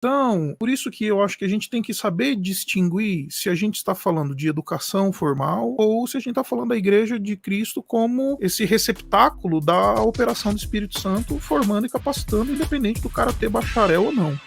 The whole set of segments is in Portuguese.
Então, por isso que eu acho que a gente tem que saber distinguir se a gente está falando de educação formal ou se a gente está falando da Igreja de Cristo como esse receptáculo da operação do Espírito Santo, formando e capacitando, independente do cara ter bacharel ou não.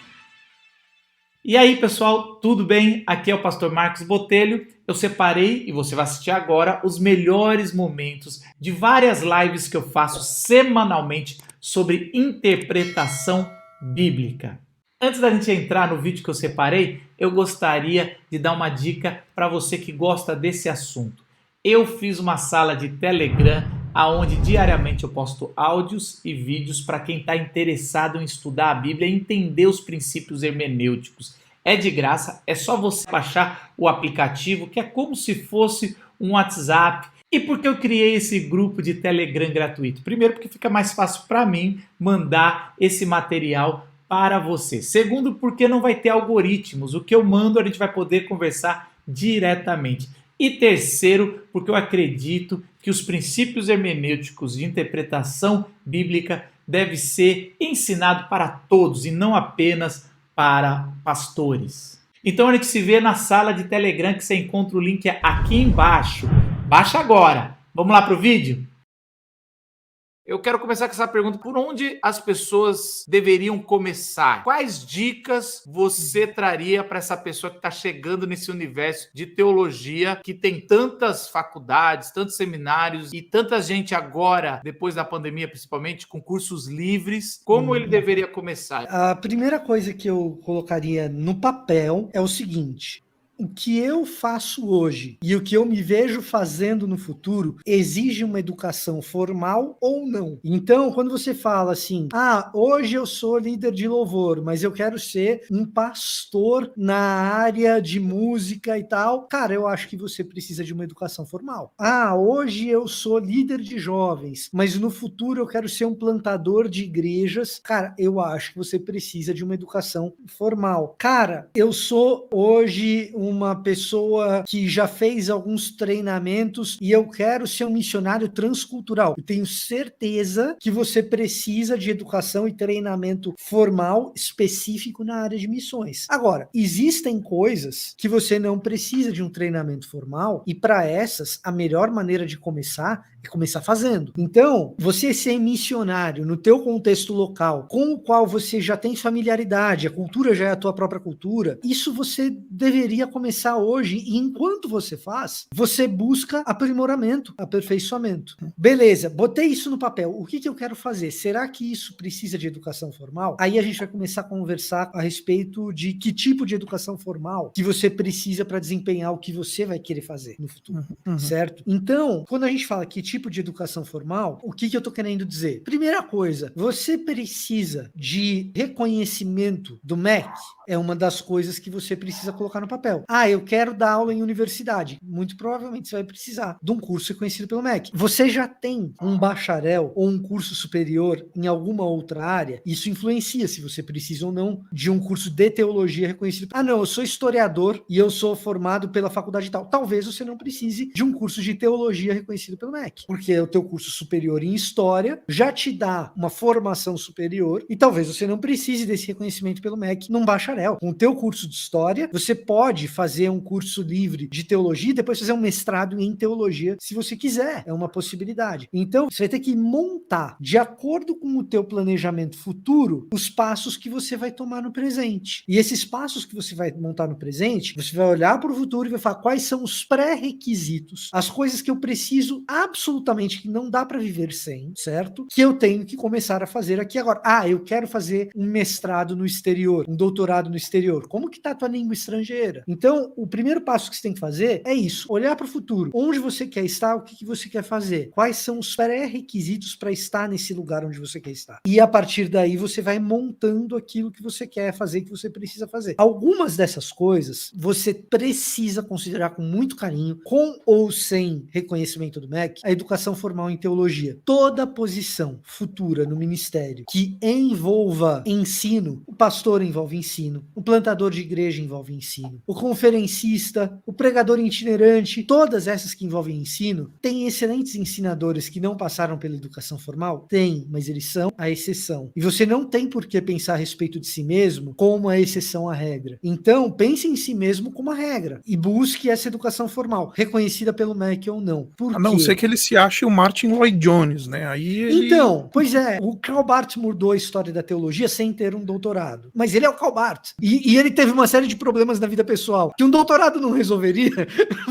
E aí, pessoal, tudo bem? Aqui é o pastor Marcos Botelho. Eu separei, e você vai assistir agora, os melhores momentos de várias lives que eu faço semanalmente sobre interpretação bíblica. Antes da gente entrar no vídeo que eu separei, eu gostaria de dar uma dica para você que gosta desse assunto. Eu fiz uma sala de Telegram onde diariamente eu posto áudios e vídeos para quem está interessado em estudar a Bíblia e entender os princípios hermenêuticos. É de graça, é só você baixar o aplicativo, que é como se fosse um WhatsApp. E por que eu criei esse grupo de Telegram gratuito? Primeiro, porque fica mais fácil para mim mandar esse material para você. Segundo, porque não vai ter algoritmos. O que eu mando, a gente vai poder conversar diretamente. E terceiro, porque eu acredito que os princípios hermenêuticos de interpretação bíblica devem ser ensinados para todos e não apenas para pastores. Então a gente se vê na sala de Telegram, que você encontra o link aqui embaixo. Baixa agora. Vamos lá para o vídeo? Eu quero começar com essa pergunta: por onde as pessoas deveriam começar? Quais dicas você traria para essa pessoa que está chegando nesse universo de teologia, que tem tantas faculdades, tantos seminários e tanta gente agora, depois da pandemia principalmente, com cursos livres? Como ele deveria começar? A primeira coisa que eu colocaria no papel é o seguinte: o que eu faço hoje e o que eu me vejo fazendo no futuro exige uma educação formal ou não. Então, quando você fala assim, hoje eu sou líder de louvor, mas eu quero ser um pastor na área de música e tal, cara, eu acho que você precisa de uma educação formal. Hoje eu sou líder de jovens, mas no futuro eu quero ser um plantador de igrejas, cara, eu acho que você precisa de uma educação formal. Cara, eu sou hoje uma pessoa que já fez alguns treinamentos e eu quero ser um missionário transcultural. Eu tenho certeza que você precisa de educação e treinamento formal específico na área de missões. Agora, existem coisas que você não precisa de um treinamento formal e para essas, a melhor maneira de começar é começar fazendo. Então, você ser missionário no teu contexto local, com o qual você já tem familiaridade, a cultura já é a tua própria cultura, isso você deveria começar hoje, e enquanto você faz, você busca aprimoramento, aperfeiçoamento. Beleza, botei isso no papel. O que eu quero fazer? Será que isso precisa de educação formal? Aí a gente vai começar a conversar a respeito de que tipo de educação formal que você precisa para desempenhar o que você vai querer fazer no futuro, certo? Então, quando a gente fala que tipo de educação formal, o que eu tô querendo dizer? Primeira coisa, você precisa de reconhecimento do MEC? É uma das coisas que você precisa colocar no papel. Eu quero dar aula em universidade. Muito provavelmente você vai precisar de um curso reconhecido pelo MEC. Você já tem um bacharel ou um curso superior em alguma outra área? Isso influencia se você precisa ou não de um curso de teologia reconhecido. Não, eu sou historiador e eu sou formado pela faculdade tal. Talvez você não precise de um curso de teologia reconhecido pelo MEC, porque o teu curso superior em história já te dá uma formação superior e talvez você não precise desse reconhecimento pelo MEC num bacharel. Com o teu curso de história, você pode fazer um curso livre de teologia e depois fazer um mestrado em teologia, se você quiser. É uma possibilidade. Então, você vai ter que montar, de acordo com o teu planejamento futuro, os passos que você vai tomar no presente. E esses passos que você vai montar no presente, você vai olhar para o futuro e vai falar quais são os pré-requisitos, as coisas que eu preciso absolutamente, que não dá para viver sem, certo? Que eu tenho que começar a fazer aqui agora. Eu quero fazer um mestrado no exterior, um doutorado no exterior. Como que tá a tua língua estrangeira? Então, o primeiro passo que você tem que fazer é isso, olhar para o futuro. Onde você quer estar, o que você quer fazer? Quais são os pré-requisitos para estar nesse lugar onde você quer estar? E a partir daí você vai montando aquilo que você quer fazer, que você precisa fazer. Algumas dessas coisas você precisa considerar com muito carinho, com ou sem reconhecimento do MEC. A educação formal em teologia. Toda posição futura no ministério que envolva ensino, o pastor envolve ensino, o plantador de igreja envolve ensino, o conferencista, o pregador itinerante, todas essas que envolvem ensino, tem excelentes ensinadores que não passaram pela educação formal? Tem, mas eles são a exceção. E você não tem por que pensar a respeito de si mesmo como a exceção à regra. Então, pense em si mesmo como a regra e busque essa educação formal, reconhecida pelo MEC ou não. Por A não quê? ser que ele se ache o Martin Lloyd Jones, né? Aí ele... Então, pois é, o Karl Barth mudou a história da teologia sem ter um doutorado. Mas ele é o Karl Barth. E ele teve uma série de problemas na vida pessoal que um doutorado não resolveria,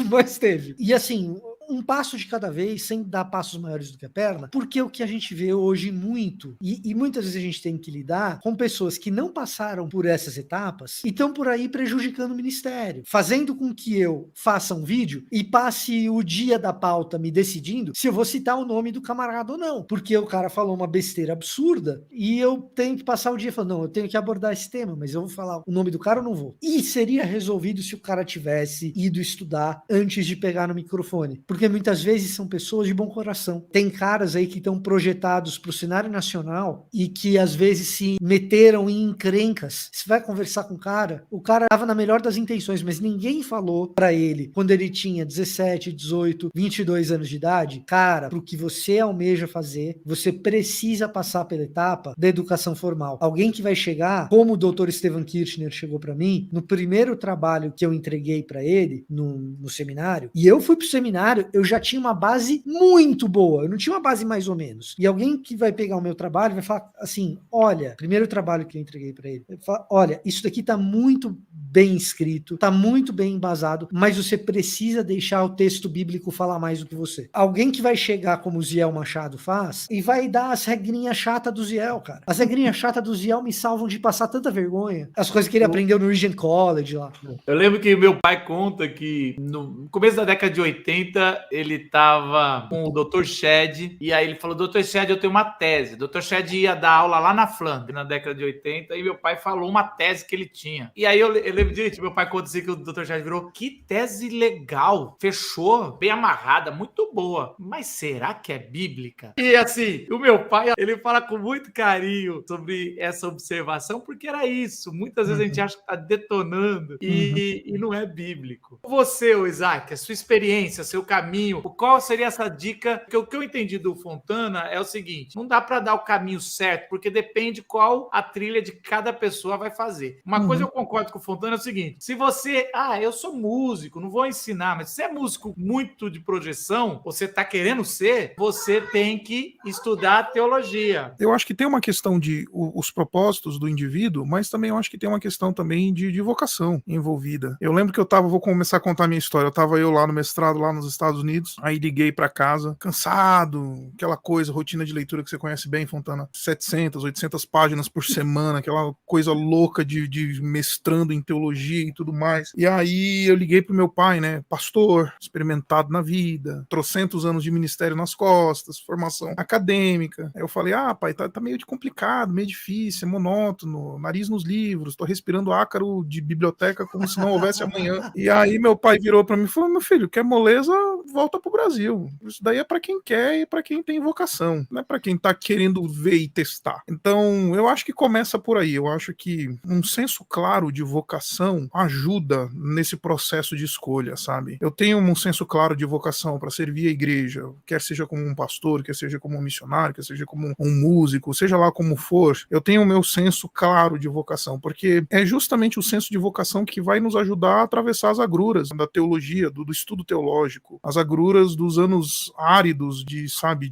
mas teve. E assim, um passo de cada vez, sem dar passos maiores do que a perna, porque o que a gente vê hoje muito, e muitas vezes a gente tem que lidar com pessoas que não passaram por essas etapas e estão por aí prejudicando o ministério, fazendo com que eu faça um vídeo e passe o dia da pauta me decidindo se eu vou citar o nome do camarada ou não, porque o cara falou uma besteira absurda e eu tenho que passar o dia falando, não, eu tenho que abordar esse tema, mas eu vou falar o nome do cara ou não vou? E seria resolvido se o cara tivesse ido estudar antes de pegar no microfone, porque muitas vezes são pessoas de bom coração. Tem caras aí que estão projetados para o cenário nacional e que às vezes se meteram em encrencas. Você vai conversar com o cara estava na melhor das intenções, mas ninguém falou para ele, quando ele tinha 17, 18, 22 anos de idade, cara, pro que você almeja fazer, você precisa passar pela etapa da educação formal. Alguém que vai chegar, como o Dr. Stephen Kirchner chegou para mim, no primeiro trabalho que eu entreguei para ele, no seminário, e eu fui pro seminário, eu já tinha uma base muito boa, eu não tinha uma base mais ou menos. E alguém que vai pegar o meu trabalho vai falar assim, olha, primeiro trabalho que eu entreguei para ele, fala, olha, isso daqui tá muito bem escrito, tá muito bem embasado, mas você precisa deixar o texto bíblico falar mais do que você. Alguém que vai chegar como o Ziel Machado faz e vai dar as regrinhas chatas do Ziel, cara. As regrinhas chatas do Ziel me salvam de passar tanta vergonha. As coisas que ele aprendeu no Regent College lá. Eu lembro que meu pai conta que no começo da década de 80 ele tava com o Dr. Shed e aí ele falou, Dr. Shed, eu tenho uma tese. Dr. Shed ia dar aula lá na Flandre na década de 80 e meu pai falou uma tese que ele tinha. E aí eu lembro direito, meu pai conta assim que o Dr. Shed virou, que tese legal, fechou, bem amarrada, muito boa, mas será que é bíblica? E assim, o meu pai, ele fala com muito carinho sobre essa observação, porque era isso, muitas vezes a gente acha que tá detonando e não é bíblico. Você, Isaac, a sua experiência, seu caminho, qual seria essa dica? Porque o que eu entendi do Fontana é o seguinte, não dá para dar o caminho certo, porque depende qual a trilha de cada pessoa vai fazer. Uma coisa eu concordo com o Fontana é o seguinte, se você, eu sou músico, não vou ensinar, mas se você é músico muito de projeção, você tá querendo ser, você tem que estudar teologia. Eu acho que tem uma questão de os propósitos do indivíduo, mas também eu acho que tem uma questão também de vocação envolvida. Eu lembro que vou começar a contar a minha história, eu lá no mestrado, lá nos Estados Unidos, aí liguei pra casa, cansado, aquela coisa, rotina de leitura que você conhece bem, Fontana, 700, 800 páginas por semana, aquela coisa louca de mestrando em teologia e tudo mais. E aí eu liguei pro meu pai, né, pastor, experimentado na vida, trocentos anos de ministério nas costas, formação acadêmica. Aí eu falei, pai, tá meio complicado, meio difícil, é monótono, nariz nos livros, tô respirando ácaro de biblioteca como se não houvesse amanhã. E aí meu pai virou pra mim e falou, meu filho, quer moleza, volta pro Brasil. Isso daí é pra quem quer e pra quem tem vocação, não é pra quem tá querendo ver e testar. Então, eu acho que começa por aí. Eu acho que um senso claro de vocação ajuda nesse processo de escolha, sabe? Eu tenho um senso claro de vocação para servir a igreja, quer seja como um pastor, quer seja como um missionário, quer seja como um músico, seja lá como for, eu tenho o meu senso claro de vocação, porque é justamente o senso de vocação que vai nos ajudar a atravessar as agruras da teologia, do estudo teológico, as agruras dos anos áridos de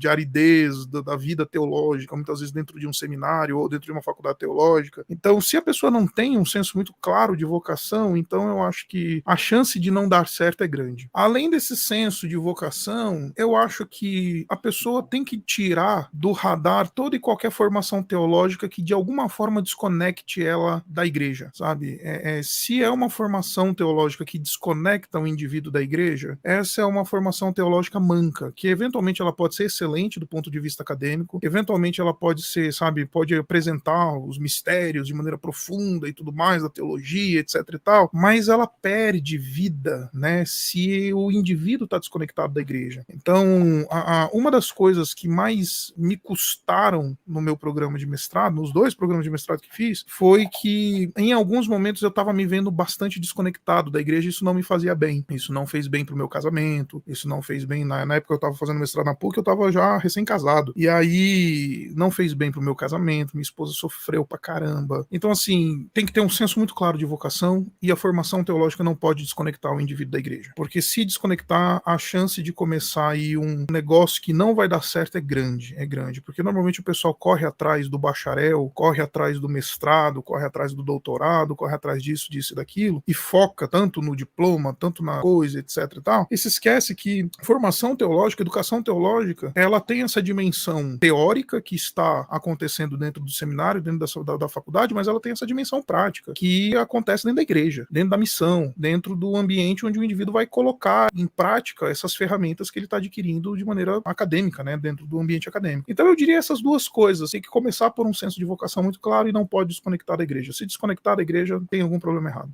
aridez da vida teológica, muitas vezes dentro de um seminário ou dentro de uma faculdade teológica. Então, se a pessoa não tem um senso muito claro de vocação, então eu acho que a chance de não dar certo é grande. Além desse senso de vocação, eu acho que a pessoa tem que tirar do radar toda e qualquer formação teológica que de alguma forma desconecte ela da igreja, sabe? Se é uma formação teológica que desconecta o indivíduo da igreja, essa é uma formação teológica manca, que eventualmente ela pode ser excelente do ponto de vista acadêmico, eventualmente ela pode ser, pode apresentar os mistérios de maneira profunda e tudo mais da teologia ali, etc e tal, mas ela perde vida, né, se o indivíduo está desconectado da igreja. Então, uma das coisas que mais me custaram no meu programa de mestrado, nos 2 programas de mestrado que fiz, foi que em alguns momentos eu estava me vendo bastante desconectado da igreja, e isso não me fazia bem. Isso não fez bem pro meu casamento, isso não fez bem, na época que eu estava fazendo mestrado na PUC, eu estava já recém-casado, e aí não fez bem pro meu casamento, minha esposa sofreu pra caramba. Então, assim, tem que ter um senso muito claro de vocação, e a formação teológica não pode desconectar o indivíduo da igreja, porque se desconectar, a chance de começar aí um negócio que não vai dar certo é grande, porque normalmente o pessoal corre atrás do bacharel, corre atrás do mestrado, corre atrás do doutorado, corre atrás disso e daquilo, e foca tanto no diploma, tanto na coisa, etc e tal, e se esquece que formação teológica, educação teológica, ela tem essa dimensão teórica que está acontecendo dentro do seminário, dentro da faculdade, mas ela tem essa dimensão prática, que acontece dentro da igreja, dentro da missão, dentro do ambiente onde o indivíduo vai colocar em prática essas ferramentas que ele está adquirindo de maneira acadêmica, né, dentro do ambiente acadêmico. Então eu diria essas 2 coisas, tem que começar por um senso de vocação muito claro e não pode desconectar da igreja. Se desconectar da igreja, tem algum problema errado.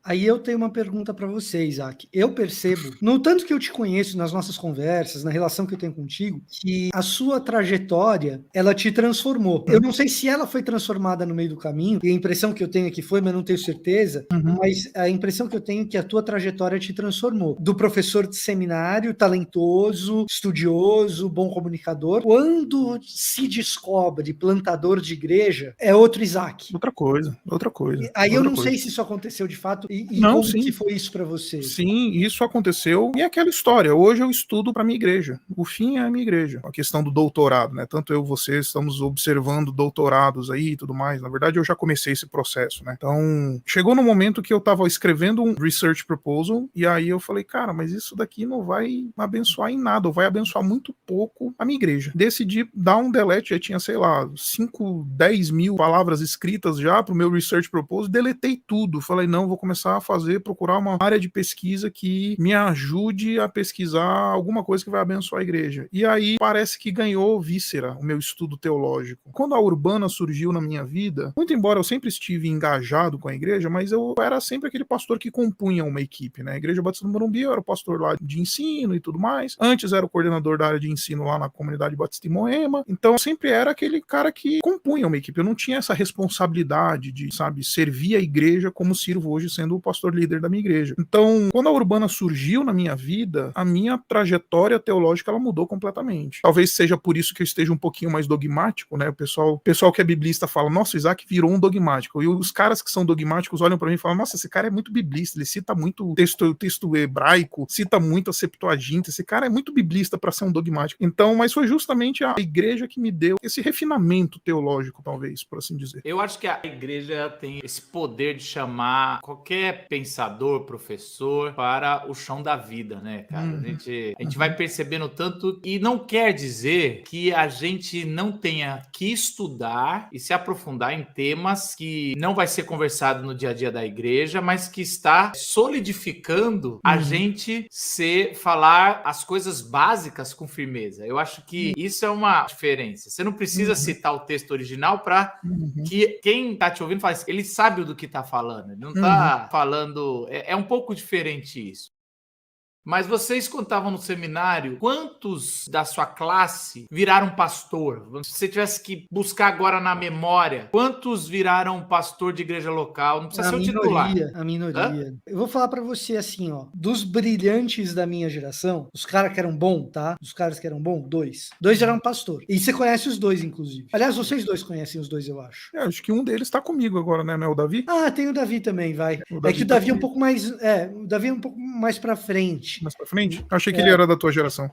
Aí eu tenho uma pergunta para você, Isaac. Eu percebo, no tanto que eu te conheço nas nossas conversas, na relação que eu tenho contigo, que a sua trajetória, ela te transformou. Eu não sei se ela foi transformada no meio do caminho, e a impressão que eu tenho é que foi, mas não tenho certeza, mas a impressão que eu tenho é que a tua trajetória te transformou. Do professor de seminário, talentoso, estudioso, bom comunicador, quando se descobre plantador de igreja, é outro Isaac. Outra coisa. Aí eu não sei se isso aconteceu de fato, e não, como sim. que foi isso para você? Sim, isso aconteceu. E é aquela história. Hoje eu estudo para minha igreja. O fim é a minha igreja. A questão do doutorado, né? Tanto eu e você estamos observando doutorados aí e tudo mais. Na verdade, eu já comecei esse processo, né? Então, chegou no momento que eu estava escrevendo um research proposal e aí eu falei, cara, mas isso daqui não vai abençoar em nada, ou vai abençoar muito pouco a minha igreja. Decidi dar um delete, já tinha, sei lá, 5, 10 mil palavras escritas já pro meu research proposal, deletei tudo. Falei, não, vou começar a procurar uma área de pesquisa que me ajude a pesquisar alguma coisa que vai abençoar a igreja. E aí parece que ganhou víscera o meu estudo teológico. Quando a Urbana surgiu na minha vida, muito embora eu sempre estive engajado com a igreja, mas eu era sempre aquele pastor que compunha uma equipe, né? A Igreja Batista do Morumbi, eu era o pastor lá de ensino e tudo mais. Antes era o coordenador da área de ensino lá na comunidade Batista em Moema. Então eu sempre era aquele cara que compunha uma equipe. Eu não tinha essa responsabilidade de, sabe, servir a igreja como sirvo hoje sendo o pastor líder da minha igreja. Então, quando a Urbana surgiu na minha vida, a minha trajetória teológica ela mudou completamente. Talvez seja por isso que eu esteja um pouquinho mais dogmático, né? O pessoal que é biblista fala, nossa, Isaac virou um dogmático. E os caras que são dogmáticos olham para mim e falam, nossa, esse cara é muito biblista, ele cita muito texto hebraico, cita muito a Septuaginta, esse cara é muito biblista para ser um dogmático. Então, mas foi justamente a igreja que me deu esse refinamento teológico, talvez, por assim dizer. Eu acho que a igreja tem esse poder de chamar qualquer pensador, professor, para o chão da vida, né, cara? A gente vai percebendo tanto, e não quer dizer que a gente não tenha que estudar e se aprofundar em temas que não vai ser conversado no dia a dia da igreja, mas que está solidificando a gente falar as coisas básicas com firmeza. Eu acho que isso é uma diferença. Você não precisa citar o texto original para que quem tá te ouvindo fale, ele sabe do que tá falando, ele não tá falando, é um pouco diferente isso. Mas vocês, quando estavam no seminário, quantos da sua classe viraram pastor? Se você tivesse que buscar agora na memória, quantos viraram pastor de igreja local? Não precisa ser o titular. A minoria. Eu vou falar pra você assim, ó, dos brilhantes da minha geração, os caras que eram bons, tá? Os caras que eram bons, 2. 2 eram pastor. E você conhece os 2, inclusive. Aliás, vocês 2 conhecem os 2, eu acho. Acho que um deles tá comigo agora, né? Não é o Davi? Ah, tem o Davi também, vai. É que o Davi é um pouco mais, o Davi é um pouco mais pra frente. Mais pra frente? Achei que ele era da tua geração.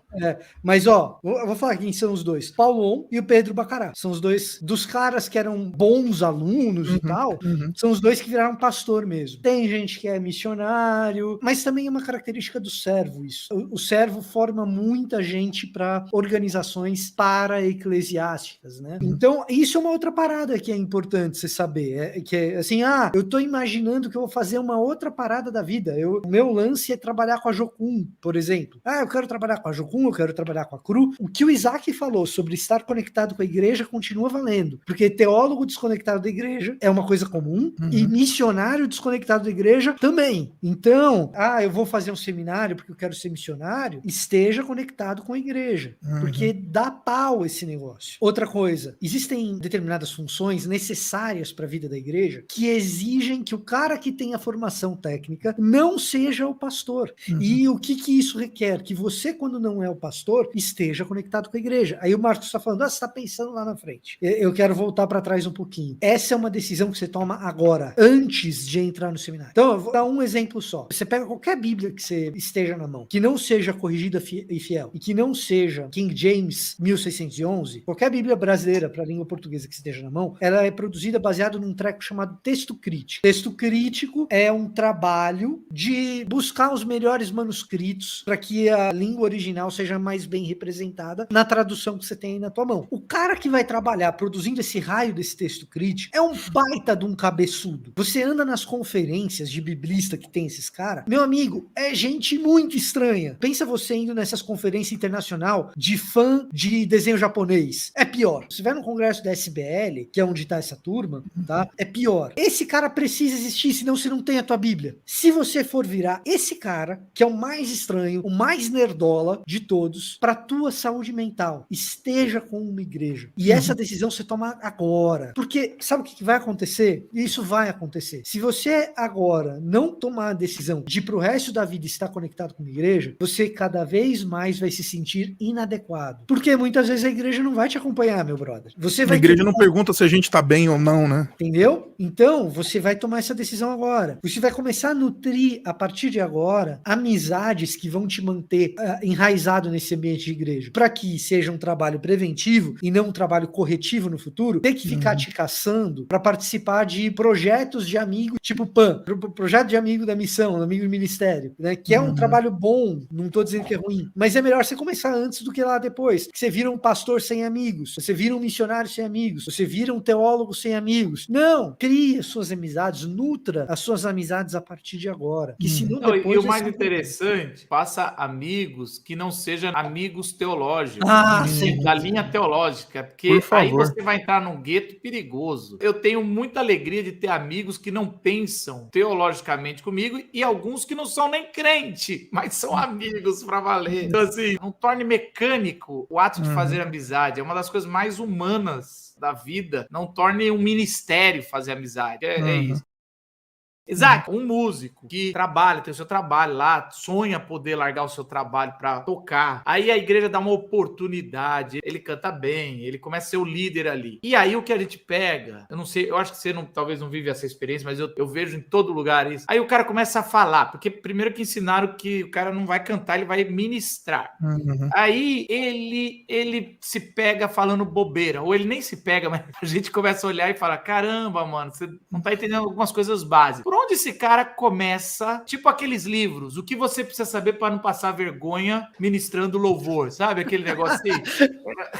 Mas, ó, eu vou falar quem são os 2. Paulo e o Pedro Bacará. São os 2 dos caras que eram bons alunos e tal. São os 2 que viraram pastor mesmo. Tem gente que é missionário, mas também é uma característica do servo isso. O servo forma muita gente para organizações para-eclesiásticas, né? Então, isso é uma outra parada que é importante você saber. Que é assim, eu tô imaginando que eu vou fazer uma outra parada da vida. O meu lance é trabalhar com a Jocum Jocum, por exemplo. Eu quero trabalhar com a Jocum, eu quero trabalhar com a Cru. O que o Isaac falou sobre estar conectado com a igreja continua valendo, porque teólogo desconectado da igreja é uma coisa comum, e missionário desconectado da igreja também. Então, eu vou fazer um seminário porque eu quero ser missionário, esteja conectado com a igreja, porque dá pau esse negócio. Outra coisa, existem determinadas funções necessárias para a vida da igreja que exigem que o cara que tem a formação técnica não seja o pastor. E o que isso requer? Que você, quando não é o pastor, esteja conectado com a igreja. Aí o Marcos está falando, você está pensando lá na frente. Eu quero voltar para trás um pouquinho. Essa é uma decisão que você toma agora, antes de entrar no seminário. Então, eu vou dar um exemplo só. Você pega qualquer Bíblia que você esteja na mão, que não seja corrigida e fiel, e que não seja King James 1611, qualquer Bíblia brasileira para a língua portuguesa que esteja na mão, ela é produzida baseada num treco chamado texto crítico. Texto crítico é um trabalho de buscar os melhores manuscritos para que a língua original seja mais bem representada na tradução que você tem aí na tua mão. O cara que vai trabalhar produzindo esse raio desse texto crítico é um baita de um cabeçudo. Você anda nas conferências de biblista que tem esses caras, meu amigo, é gente muito estranha. Pensa você indo nessas conferências internacional de fã de desenho japonês. É pior. Se vai no congresso da SBL, que é onde tá essa turma, tá? É pior. Esse cara precisa existir, senão você não tem a tua Bíblia. Se você for virar esse cara, que é o mais estranho, o mais nerdola de todos, pra tua saúde mental, esteja com uma igreja. E essa decisão você toma agora. Porque sabe o que vai acontecer? Isso vai acontecer. Se você agora não tomar a decisão de pro resto da vida estar conectado com a igreja, você cada vez mais vai se sentir inadequado. Porque muitas vezes a igreja não vai te acompanhar, meu brother. Você vai a igreja não pergunta se a gente tá bem ou não, né? Entendeu? Então, você vai tomar essa decisão agora. Você vai começar a nutrir, a partir de agora, amizades que vão te manter enraizado nesse ambiente de igreja. Para que seja um trabalho preventivo e não um trabalho corretivo no futuro, ter que ficar te caçando para participar de projetos de amigos, tipo PAN, projeto de amigo da missão, amigo do ministério, né? Que é um trabalho bom, não tô dizendo que é ruim, mas é melhor você começar antes do que lá depois. Que você vira um pastor sem amigos, você vira um missionário sem amigos, você vira um teólogo sem amigos. Não, crie as suas amizades, nutra as suas amizades a partir de agora. Que senão depois... E o mais interessante, faça amigos que não sejam amigos teológicos, sim. da linha teológica, porque aí você vai entrar num gueto perigoso. Eu tenho muita alegria de ter amigos que não pensam teologicamente comigo e alguns que não são nem crente, mas são amigos pra valer. Então, assim, não torne mecânico o ato de fazer amizade. É uma das coisas mais humanas da vida. Não torne um ministério fazer amizade. É isso. Isaac, um músico que trabalha, tem o seu trabalho lá, sonha poder largar o seu trabalho para tocar. Aí a igreja dá uma oportunidade, ele canta bem, ele começa a ser o líder ali. E aí o que a gente pega, eu não sei, eu acho que você talvez não vive essa experiência, mas eu vejo em todo lugar isso. Aí o cara começa a falar, porque primeiro que ensinaram que o cara não vai cantar, ele vai ministrar. Aí ele se pega falando bobeira, ou ele nem se pega, mas a gente começa a olhar e fala, caramba, mano, você não tá entendendo algumas coisas básicas. Por onde esse cara começa, tipo aqueles livros, o que você precisa saber para não passar vergonha ministrando louvor, sabe? Aquele negócio assim.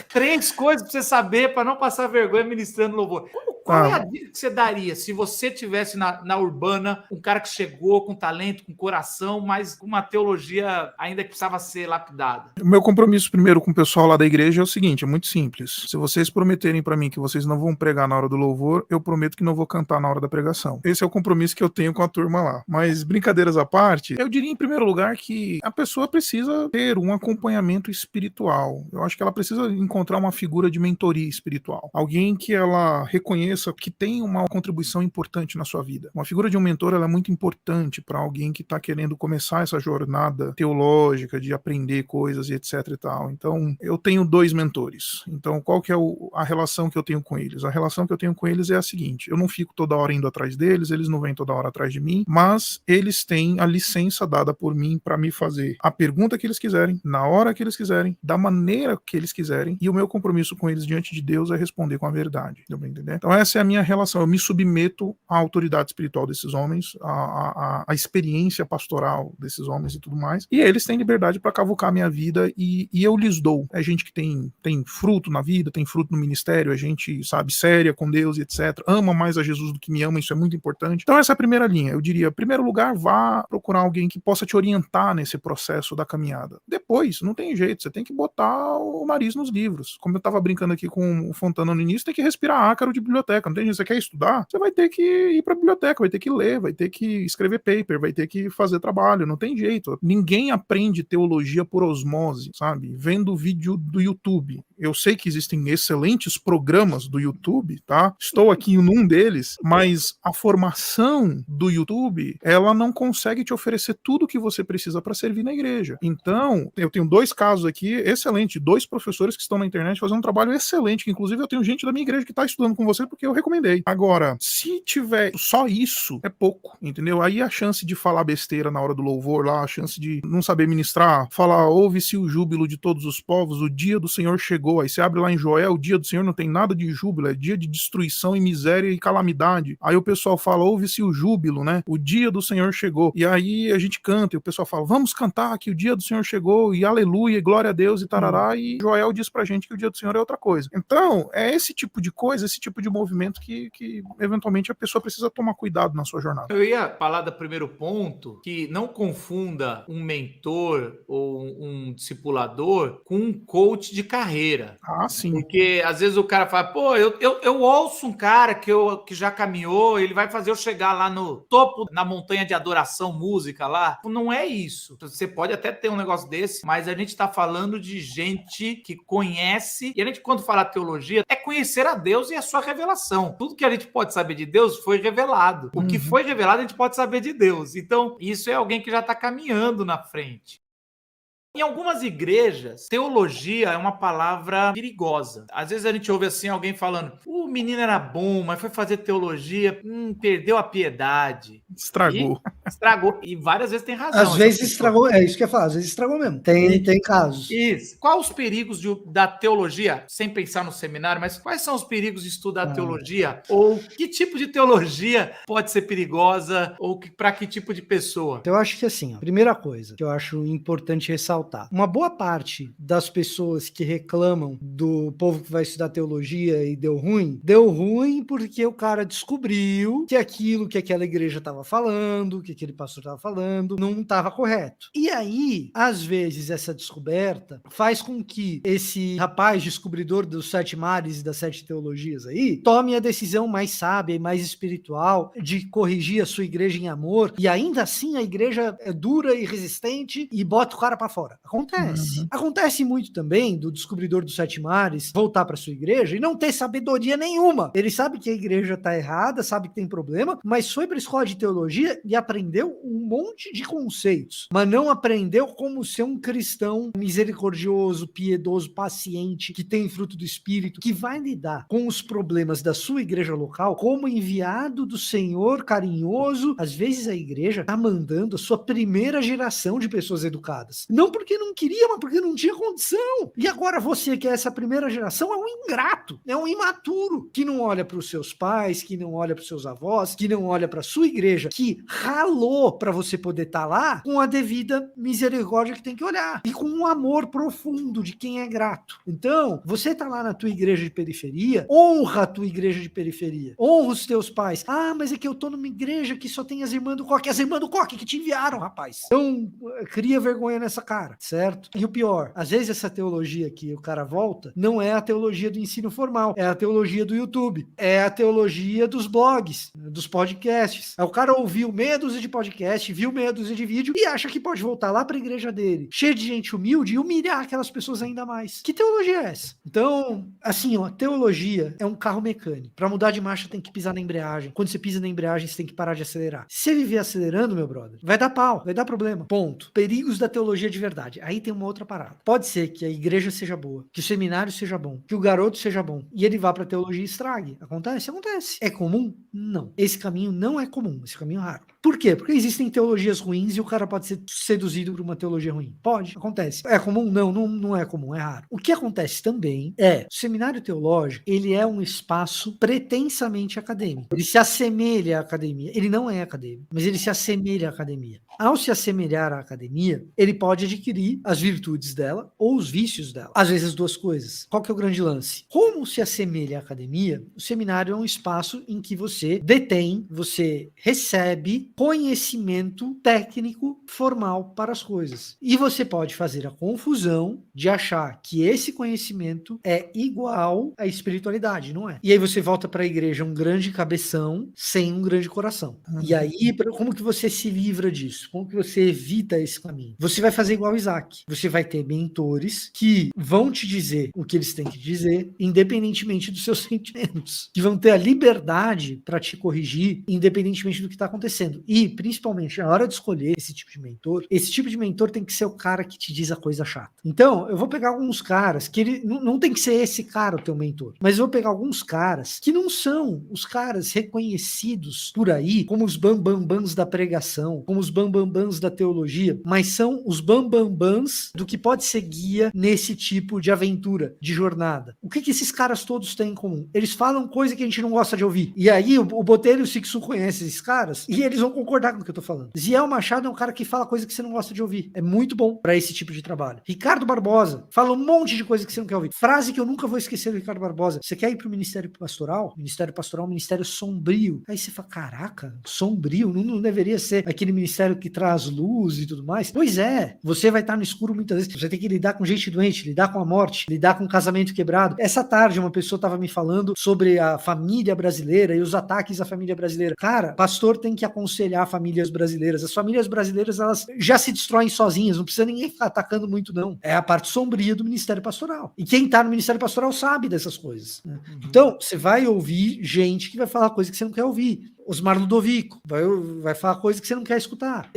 3 coisas para você saber para não passar vergonha ministrando louvor. Qual é a dica que você daria se você tivesse na Urbana um cara que chegou com talento, com coração, mas com uma teologia ainda que precisava ser lapidada? O meu compromisso primeiro com o pessoal lá da igreja é o seguinte, é muito simples. Se vocês prometerem para mim que vocês não vão pregar na hora do louvor, eu prometo que não vou cantar na hora da pregação. Esse é o compromisso que eu tenho com a turma lá. Mas brincadeiras à parte, eu diria em primeiro lugar que a pessoa precisa ter um acompanhamento espiritual. Eu acho que ela precisa encontrar uma figura de mentoria espiritual. Alguém que ela reconheça que tem uma contribuição importante na sua vida. Uma figura de um mentor ela é muito importante para alguém que está querendo começar essa jornada teológica, de aprender coisas e etc e tal. Então, eu tenho 2 mentores. Então, qual que é a relação que eu tenho com eles? A relação que eu tenho com eles é a seguinte, eu não fico toda hora indo atrás deles, eles não vêm toda hora atrás de mim, mas eles têm a licença dada por mim para me fazer a pergunta que eles quiserem, na hora que eles quiserem, da maneira que eles quiserem, e o meu compromisso com eles diante de Deus é responder com a verdade. Deu pra entender? Então, essa é a minha relação. Eu me submeto à autoridade espiritual desses homens, à experiência pastoral desses homens e tudo mais. E eles têm liberdade para cavucar a minha vida e eu lhes dou. É gente que tem fruto na vida, tem fruto no ministério, é gente, sabe, séria com Deus e etc. Ama mais a Jesus do que me ama, isso é muito importante. Então essa é a primeira linha. Eu diria, em primeiro lugar, vá procurar alguém que possa te orientar nesse processo da caminhada. Depois, não tem jeito, você tem que botar o nariz nos livros. Como eu estava brincando aqui com o Fontana no início, tem que respirar ácaro de biblioteca. Não tem jeito, você quer estudar? Você vai ter que ir para a biblioteca, vai ter que ler, vai ter que escrever paper, vai ter que fazer trabalho, não tem jeito. Ninguém aprende teologia por osmose, sabe? Vendo vídeo do YouTube. Eu sei que existem excelentes programas do YouTube, tá? Estou aqui num deles, mas a formação do YouTube, ela não consegue te oferecer tudo que você precisa para servir na igreja. Então, eu tenho 2 casos aqui excelentes, 2 professores que estão na internet fazendo um trabalho excelente, que inclusive eu tenho gente da minha igreja que está estudando com você porque eu recomendei. Agora, se tiver só isso, é pouco, entendeu? Aí a chance de falar besteira na hora do louvor lá, a chance de não saber ministrar, falar, ouve-se o júbilo de todos os povos, o dia do Senhor chegou. Aí você abre lá em Joel, o dia do Senhor não tem nada de júbilo, é dia de destruição e miséria e calamidade. Aí o pessoal fala, ouve-se o júbilo, né? O dia do Senhor chegou. E aí a gente canta, e o pessoal fala, vamos cantar que o dia do Senhor chegou, e aleluia, e glória a Deus, e tarará, e Joel diz pra gente que o dia do Senhor é outra coisa. Então, é esse tipo de coisa, esse tipo de movimento que eventualmente a pessoa precisa tomar cuidado na sua jornada. Eu ia falar do primeiro ponto, que não confunda um mentor ou um discipulador com um coach de carreira. Ah, sim. Porque às vezes o cara fala, pô, eu ouço um cara que já caminhou, ele vai fazer eu chegar lá no topo, na montanha de adoração, música lá. Não é isso. Você pode até ter um negócio desse, mas a gente tá falando de gente que conhece, e a gente, quando fala teologia, é conhecer a Deus e a sua revelação. Tudo que a gente pode saber de Deus foi revelado. O que foi revelado, a gente pode saber de Deus. Então, isso é alguém que já tá caminhando na frente. Em algumas igrejas, teologia é uma palavra perigosa. Às vezes a gente ouve assim alguém falando, o menino era bom, mas foi fazer teologia, perdeu a piedade. Estragou. Estragou. E várias vezes tem razão. Às vezes estragou, é isso que eu ia falar, às vezes estragou mesmo. Tem casos. Isso. Quais os perigos da teologia, sem pensar no seminário, mas quais são os perigos de estudar teologia? Ou que tipo de teologia pode ser perigosa? Ou para que tipo de pessoa? Então, eu acho que assim, ó, primeira coisa que eu acho importante ressaltar, uma boa parte das pessoas que reclamam do povo que vai estudar teologia e deu ruim porque o cara descobriu que aquilo que aquela igreja estava falando, que aquele pastor estava falando, não estava correto. E aí, às vezes, essa descoberta faz com que esse rapaz descobridor dos 7 mares e das 7 teologias aí tome a decisão mais sábia e mais espiritual de corrigir a sua igreja em amor, e ainda assim a igreja é dura e resistente e bota o cara para fora. Acontece. Acontece muito também do descobridor dos 7 mares voltar para sua igreja e não ter sabedoria nenhuma. Ele sabe que a igreja tá errada, sabe que tem problema, mas foi para a escola de teologia e aprendeu um monte de conceitos, mas não aprendeu como ser um cristão misericordioso, piedoso, paciente, que tem fruto do Espírito, que vai lidar com os problemas da sua igreja local como enviado do Senhor carinhoso. Às vezes a igreja tá mandando a sua primeira geração de pessoas educadas. Não porque não queria, mas porque não tinha condição. E agora você, que é essa primeira geração, é um ingrato, é um imaturo, que não olha para os seus pais, que não olha para os seus avós, que não olha para a sua igreja, que ralou para você poder estar lá com a devida misericórdia que tem que olhar. E com um amor profundo de quem é grato. Então, você tá lá na tua igreja de periferia, honra a tua igreja de periferia. Honra os teus pais. Ah, mas é que eu tô numa igreja que só tem as irmãs do coque. As irmãs do coque que te enviaram, rapaz. Então, cria vergonha nessa cara, certo? E o pior, às vezes essa teologia que o cara volta não é a teologia do ensino formal, é a teologia do YouTube, é a teologia dos blogs, dos podcasts. Aí o cara ouviu meia dúzia de podcast, viu meia dúzia de vídeo e acha que pode voltar lá pra igreja dele, cheio de gente humilde, e humilhar aquelas pessoas ainda mais. Que teologia é essa? Então, assim, ó, teologia é um carro mecânico. Pra mudar de marcha tem que pisar na embreagem. Quando você pisa na embreagem, você tem que parar de acelerar. Se você viver acelerando, meu brother, vai dar pau, vai dar problema. Ponto. Perigos da teologia de verdade. Aí tem uma outra parada. Pode ser que a igreja seja boa, que o seminário seja bom, que o garoto seja bom, e ele vá pra teologia e estrague. Acontece? Acontece. É comum? Não. Esse caminho não é comum, esse caminho é raro. Por quê? Porque existem teologias ruins e o cara pode ser seduzido por uma teologia ruim. Pode, acontece. É comum? Não é comum, é raro. O que acontece também é, o seminário teológico, ele é um espaço pretensamente acadêmico. Ele se assemelha à academia. Ele não é acadêmico, mas ele se assemelha à academia. Ao se assemelhar à academia, ele pode adquirir as virtudes dela ou os vícios dela. Às vezes as duas coisas. Qual que é o grande lance? Como se assemelha à academia, o seminário é um espaço em que você detém, você recebe conhecimento técnico formal para as coisas. E você pode fazer a confusão de achar que esse conhecimento é igual à espiritualidade, não é? E aí você volta para a igreja um grande cabeção sem um grande coração. E aí, como que você se livra disso? Como que você evita esse caminho? Você vai fazer igual Isaac. Você vai ter mentores que vão te dizer o que eles têm que dizer, independentemente dos seus sentimentos. Que vão ter a liberdade para te corrigir, independentemente do que está acontecendo. E, principalmente, na hora de escolher esse tipo de mentor tem que ser o cara que te diz a coisa chata. Então, eu vou pegar alguns caras que ele não tem que ser esse cara o teu mentor, mas eu vou pegar alguns caras que não são os caras reconhecidos por aí como os bambambans da pregação, como os bambambans da teologia, mas são os bambambans do que pode ser guia nesse tipo de aventura, de jornada. O que esses caras todos têm em comum? Eles falam coisa que a gente não gosta de ouvir. E aí o Botelho e o Sixu conhecem esses caras e eles vão concordar com o que eu tô falando. Ziel Machado é um cara que fala coisa que você não gosta de ouvir. É muito bom para esse tipo de trabalho. Ricardo Barbosa fala um monte de coisa que você não quer ouvir. Frase que eu nunca vou esquecer do Ricardo Barbosa. Você quer ir pro Ministério Pastoral? Ministério Pastoral é um ministério sombrio. Aí você fala, caraca, sombrio? Não deveria ser aquele ministério que traz luz e tudo mais? Pois é, você vai estar no escuro muitas vezes. Você tem que lidar com gente doente, lidar com a morte, lidar com um casamento quebrado. Essa tarde uma pessoa estava me falando sobre a família brasileira e os ataques à família brasileira. Cara, pastor tem que aconselhar famílias brasileiras. As famílias brasileiras, elas já se destroem sozinhas, não precisa ninguém ficar atacando muito, não. É a parte sombria do ministério pastoral. E quem tá no ministério pastoral sabe dessas coisas, né? Então, você vai ouvir gente que vai falar coisa que você não quer ouvir. Osmar Ludovico vai falar coisa que você não quer escutar.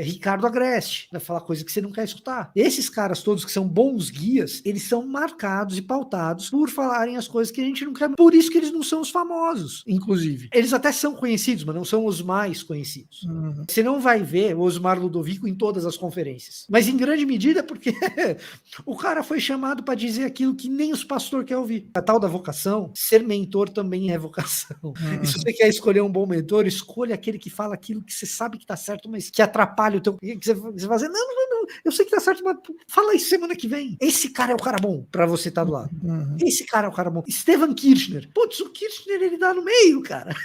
Ricardo Agreste vai falar coisa que você não quer escutar. Esses caras todos que são bons guias, eles são marcados e pautados por falarem as coisas que a gente não quer. Por isso que eles não são os famosos, inclusive. Eles até são conhecidos, mas não são os mais conhecidos. Você não vai ver o Osmar Ludovico em todas as conferências. Mas em grande medida porque o cara foi chamado para dizer aquilo que nem os pastores querem ouvir. A tal da vocação, ser mentor também é vocação. E se você quer escolher um bom mentor, escolha aquele que fala aquilo que você sabe que tá certo, mas que atrapalha o teu... Que você vai dizer, não, eu sei que tá certo, mas fala isso semana que vem. Esse cara é o cara bom pra você estar do lado. Esse cara é o cara bom. Stephen Kirchner. Putz, o Kirchner, ele dá no meio, cara.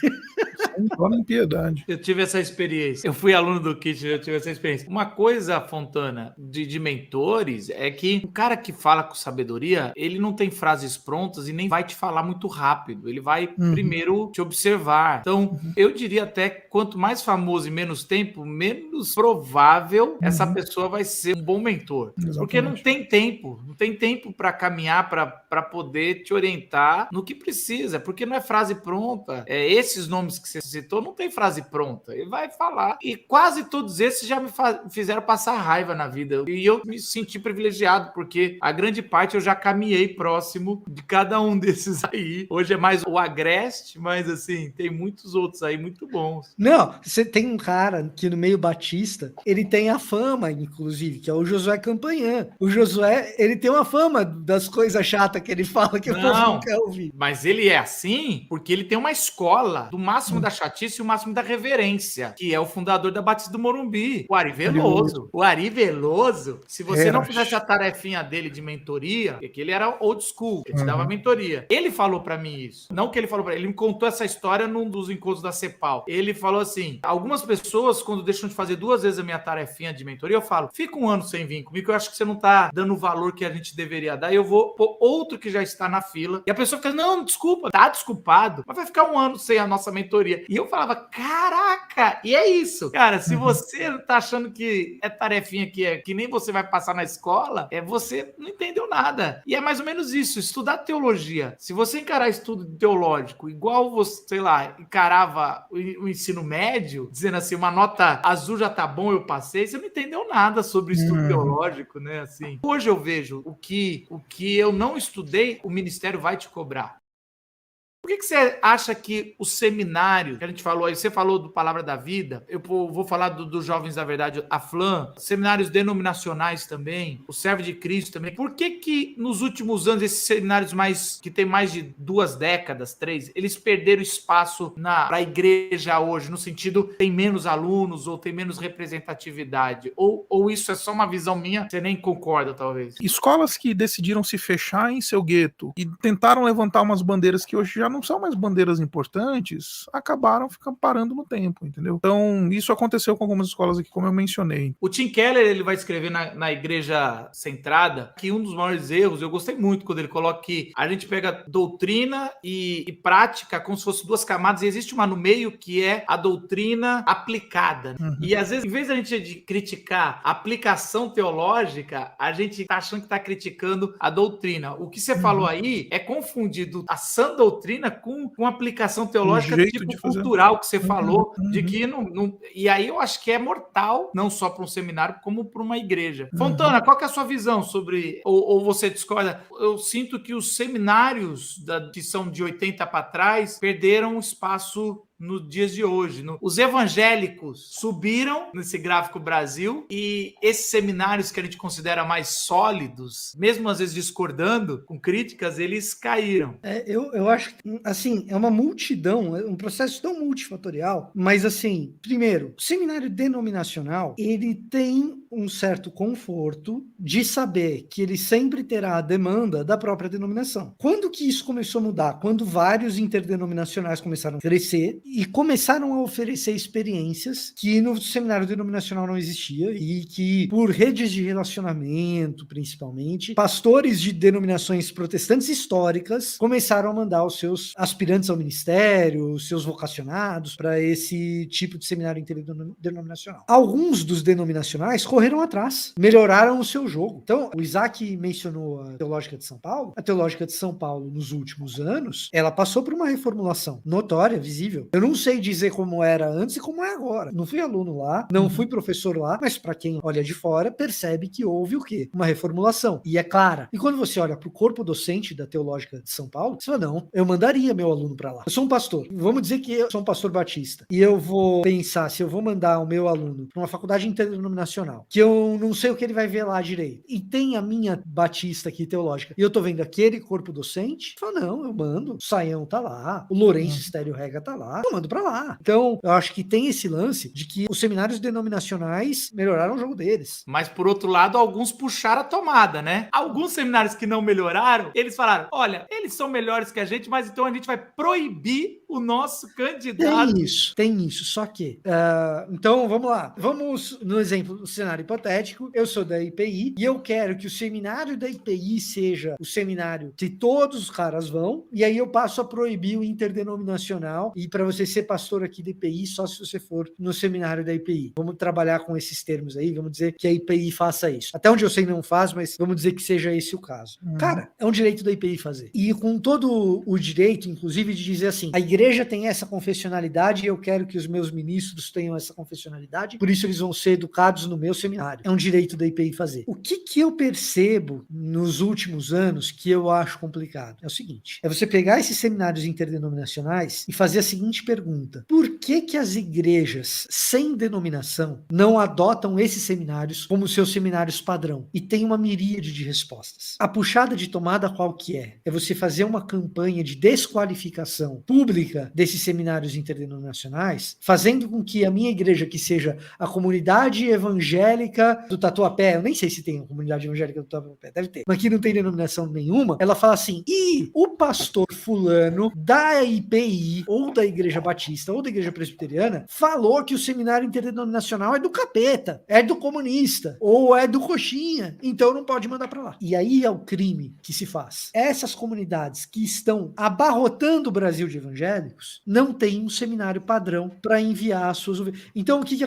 Sem piedade. Eu tive essa experiência. Eu fui aluno do Kirchner, eu tive essa experiência. Uma coisa, Fontana, de mentores, é que o cara que fala com sabedoria, ele não tem frases prontas e nem vai te falar muito rápido. Ele vai primeiro te observar. Então, eu diria até que quanto mais famoso e menos tempo, menos provável essa pessoa vai ser um bom mentor. Exatamente. Porque não tem tempo para caminhar, para poder te orientar no que precisa, porque não é frase pronta. Esses nomes que você citou não tem frase pronta. Ele vai falar. E quase todos esses já me fizeram passar raiva na vida. E eu me senti privilegiado, porque a grande parte eu já caminhei próximo de cada um desses aí. Hoje é mais o Agreste, mas assim, tem muitos outros aí muito bons. Não, você tem um cara que no meio batista, ele tem a fama, inclusive, que é o Josué Campanhã. O Josué, ele tem uma fama das coisas chatas que ele fala que o povo não quer ouvir. Mas ele é assim porque ele tem uma escola do máximo da chatice e o máximo da reverência, que é o fundador da Batista do Morumbi, o Ari Veloso. O Ari Veloso, se você não fizesse a tarefinha dele de mentoria, porque ele era old school, ele te dava mentoria. Ele falou pra mim isso. Não que ele falou pra ele me contou essa história num dos encontros da CEPAL. Ele falou assim, algumas pessoas, quando deixam de fazer 2 vezes a minha tarefinha de mentoria, eu falo, fica 1 ano sem vir comigo, que eu acho que você não tá dando o valor que a gente deveria dar, e eu vou pôr outro que já está na fila. E a pessoa fica, não, desculpa, tá desculpado, mas vai ficar 1 ano sem a nossa mentoria. E eu falava, caraca, e é isso. Cara, se você tá achando que é tarefinha que nem você vai passar na escola, você não entendeu nada. E é mais ou menos isso, estudar teologia. Se você encarar estudo teológico igual você, sei lá, encarava o ensino médio, dizendo assim, uma nota azul já tá bom, eu passei, você não entendeu nada sobre estudo teológico, né? Assim, hoje eu vejo o que eu não estudei, o ministério vai te cobrar. que você acha que o seminário, que a gente falou aí, você falou do Palavra da Vida, eu vou falar dos Jovens da Verdade, a FLAM, seminários denominacionais também, o Servo de Cristo também. Por que nos últimos anos, esses seminários que tem mais de 2 décadas, 3, eles perderam espaço para a igreja hoje, no sentido, tem menos alunos ou tem menos representatividade? Ou isso é só uma visão minha, você nem concorda, talvez? Escolas que decidiram se fechar em seu gueto e tentaram levantar umas bandeiras que hoje já não são mais bandeiras importantes, acabaram ficando parando no tempo, entendeu? Então, isso aconteceu com algumas escolas aqui, como eu mencionei. O Tim Keller, ele vai escrever na Igreja Centrada que um dos maiores erros, eu gostei muito quando ele coloca que a gente pega doutrina e prática como se fossem 2 camadas, e existe uma no meio que é a doutrina aplicada. E às vezes, em vez da gente de criticar a aplicação teológica, a gente tá achando que tá criticando a doutrina. O que você falou aí é confundido a sã doutrina com aplicação teológica tipo cultural que você falou, de que não... E aí eu acho que é mortal, não só para um seminário, como para uma igreja. Fontana, qual que é a sua visão sobre... Ou você discorda? Eu sinto que os seminários que são de 80 para trás perderam espaço nos dias de hoje. Os evangélicos subiram nesse gráfico Brasil e esses seminários que a gente considera mais sólidos, mesmo às vezes discordando com críticas, eles caíram. Eu acho que, assim, é uma multidão, é um processo tão multifatorial, mas, assim, primeiro, o seminário denominacional, ele tem um certo conforto de saber que ele sempre terá a demanda da própria denominação. Quando que isso começou a mudar? Quando vários interdenominacionais começaram a crescer e começaram a oferecer experiências que no seminário denominacional não existia e que, por redes de relacionamento, principalmente, pastores de denominações protestantes históricas começaram a mandar os seus aspirantes ao ministério, os seus vocacionados para esse tipo de seminário interdenominacional. Alguns dos denominacionais correram atrás, melhoraram o seu jogo. Então, o Isaac mencionou a Teológica de São Paulo. A Teológica de São Paulo, nos últimos anos, ela passou por uma reformulação notória, visível. Eu não sei dizer como era antes e como é agora. Não fui aluno lá, não fui professor lá, mas para quem olha de fora, percebe que houve o quê? Uma reformulação. E é clara. E quando você olha para o corpo docente da Teológica de São Paulo, você fala, não, eu mandaria meu aluno para lá. Eu sou um pastor. Vamos dizer que eu sou um pastor batista. E eu vou pensar se eu vou mandar o meu aluno para uma faculdade interdenominacional, que eu não sei o que ele vai ver lá direito. E tem a minha batista aqui, teológica, e eu tô vendo aquele corpo docente, eu falo, não, eu mando. O Saião tá lá, o Lourenço Estéreo Rega tá lá, eu mando pra lá. Então, eu acho que tem esse lance de que os seminários denominacionais melhoraram o jogo deles. Mas, por outro lado, alguns puxaram a tomada, né? Alguns seminários que não melhoraram, eles falaram, olha, eles são melhores que a gente, mas então a gente vai proibir o nosso candidato. Tem isso. Só que, então, vamos lá. Vamos no exemplo do cenário hipotético. Eu sou da IPI e eu quero que o seminário da IPI seja o seminário que todos os caras vão, e aí eu passo a proibir o interdenominacional, e para você ser pastor aqui da IPI, só se você for no seminário da IPI. Vamos trabalhar com esses termos aí, vamos dizer que a IPI faça isso. Até onde eu sei não faz, mas vamos dizer que seja esse o caso. Cara, é um direito da IPI fazer. E com todo o direito, inclusive, de dizer assim, a igreja tem essa confessionalidade e eu quero que os meus ministros tenham essa confessionalidade, por isso eles vão ser educados no meu seminário. É um direito da IPI fazer. O que eu percebo nos últimos anos que eu acho complicado? É o seguinte, é você pegar esses seminários interdenominacionais e fazer a seguinte pergunta: por que as igrejas sem denominação não adotam esses seminários como seus seminários padrão? E tem uma miríade de respostas. A puxada de tomada qual que é? É você fazer uma campanha de desqualificação pública desses seminários interdenominacionais, fazendo com que a minha igreja, que seja a comunidade evangélica do Tatuapé, eu nem sei se tem a comunidade evangélica do Tatuapé, deve ter, mas aqui não tem denominação nenhuma, ela fala assim, e o pastor fulano da IPI, ou da Igreja Batista, ou da Igreja Presbiteriana, falou que o seminário interdenominacional é do capeta, é do comunista, ou é do coxinha, então não pode mandar para lá. E aí é o crime que se faz. Essas comunidades que estão abarrotando o Brasil de evangélicos não têm um seminário padrão para enviar as suas... Então, o que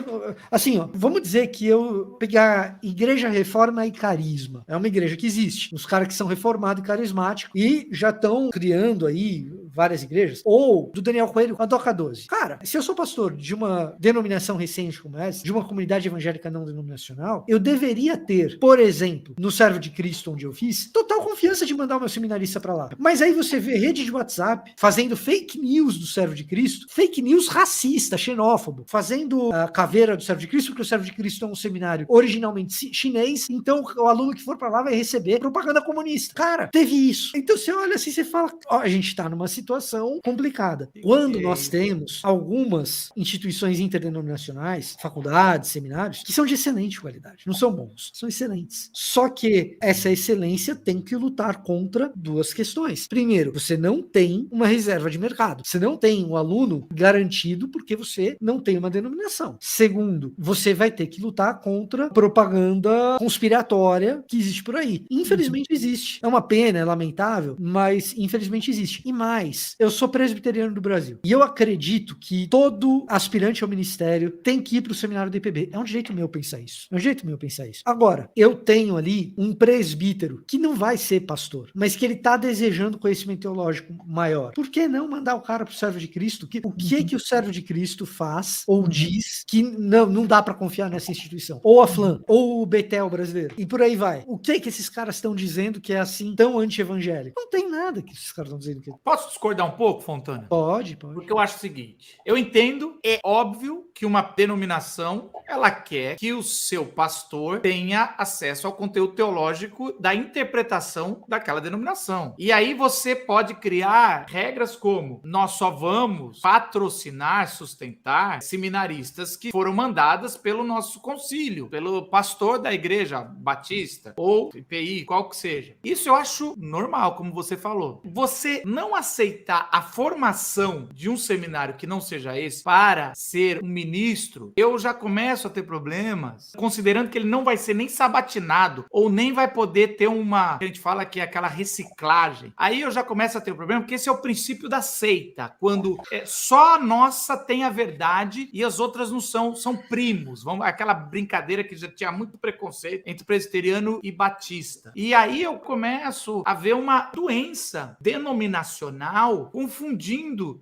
assim, ó, vamos dizer que eu pegar Igreja Reforma e Carisma, é uma igreja que existe, os caras que são reformados e carismáticos e já estão criando aí várias igrejas, ou do Daniel Coelho, a Doca 12. Cara, se eu sou pastor de uma denominação recente como essa, de uma comunidade evangélica não denominacional, eu deveria ter, por exemplo, no Servo de Cristo onde eu fiz, total confiança confiança de mandar o meu seminarista para lá. Mas aí você vê rede de WhatsApp fazendo fake news do Servo de Cristo, fake news racista, xenófobo, fazendo a caveira do Servo de Cristo, porque o Servo de Cristo é um seminário originalmente chinês, então o aluno que for para lá vai receber propaganda comunista. Cara, teve isso. Então você olha assim, você fala, ó, a gente tá numa situação complicada. Quando nós temos algumas instituições interdenominacionais, faculdades, seminários, que são de excelente qualidade, não são bons, são excelentes. Só que essa excelência tem que lutar contra duas questões. Primeiro, você não tem uma reserva de mercado. Você não tem um aluno garantido porque você não tem uma denominação. Segundo, você vai ter que lutar contra propaganda conspiratória que existe por aí. Infelizmente existe. É uma pena, é lamentável, mas infelizmente existe. E mais, eu sou presbiteriano do Brasil. E eu acredito que todo aspirante ao ministério tem que ir para o seminário do IPB. É um direito meu pensar isso. É um jeito meu pensar isso. Agora, eu tenho ali um presbítero que não vai ser pastor, mas que ele está desejando conhecimento teológico maior. Por que não mandar o cara para o servo de Cristo? O que o servo de Cristo faz ou diz que não dá para confiar nessa instituição? Ou a FLAM, ou o Betel brasileiro. E por aí vai. O que esses caras estão dizendo que é assim tão anti-evangélico? Não tem nada que esses caras estão dizendo que... Posso discordar um pouco, Fontana? Pode. Porque eu acho o seguinte, eu entendo, é óbvio que uma denominação, ela quer que o seu pastor tenha acesso ao conteúdo teológico da interpretação daquela denominação. E aí você pode criar regras como nós só vamos patrocinar, sustentar seminaristas que foram mandadas pelo nosso concílio, pelo pastor da igreja batista ou IPI, qual que seja. Isso eu acho normal, como você falou. Você não aceitar a formação de um seminário que não seja esse para ser um ministro, eu já começo a ter problemas, considerando que ele não vai ser nem sabatinado ou nem vai poder ter uma, a gente fala que é aquela reciclagem. Aí eu já começo a ter um problema, porque esse é o princípio da seita, quando só a nossa tem a verdade e as outras não são primos. Aquela brincadeira que já tinha muito preconceito entre presbiteriano e batista. E aí eu começo a ver uma doença denominacional confundindo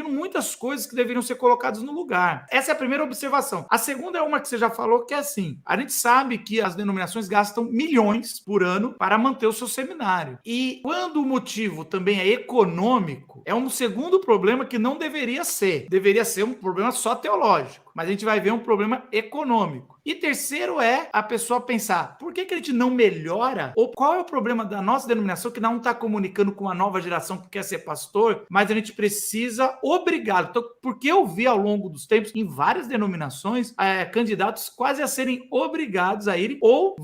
muitas coisas que deveriam ser colocadas no lugar. Essa é a primeira observação. A segunda é uma que você já falou, que é assim, a gente sabe que as denominações gastam milhões por ano para manter o seu seminário. E quando o motivo também é econômico, é um segundo problema que não deveria ser. Deveria ser um problema só teológico. Mas a gente vai ver um problema econômico. E terceiro é a pessoa pensar, por que a gente não melhora? Ou qual é o problema da nossa denominação que não está comunicando com a nova geração que quer ser pastor, mas a gente precisa obrigado. Então, porque eu vi ao longo dos tempos, em várias denominações, candidatos quase a serem obrigados a irem, ou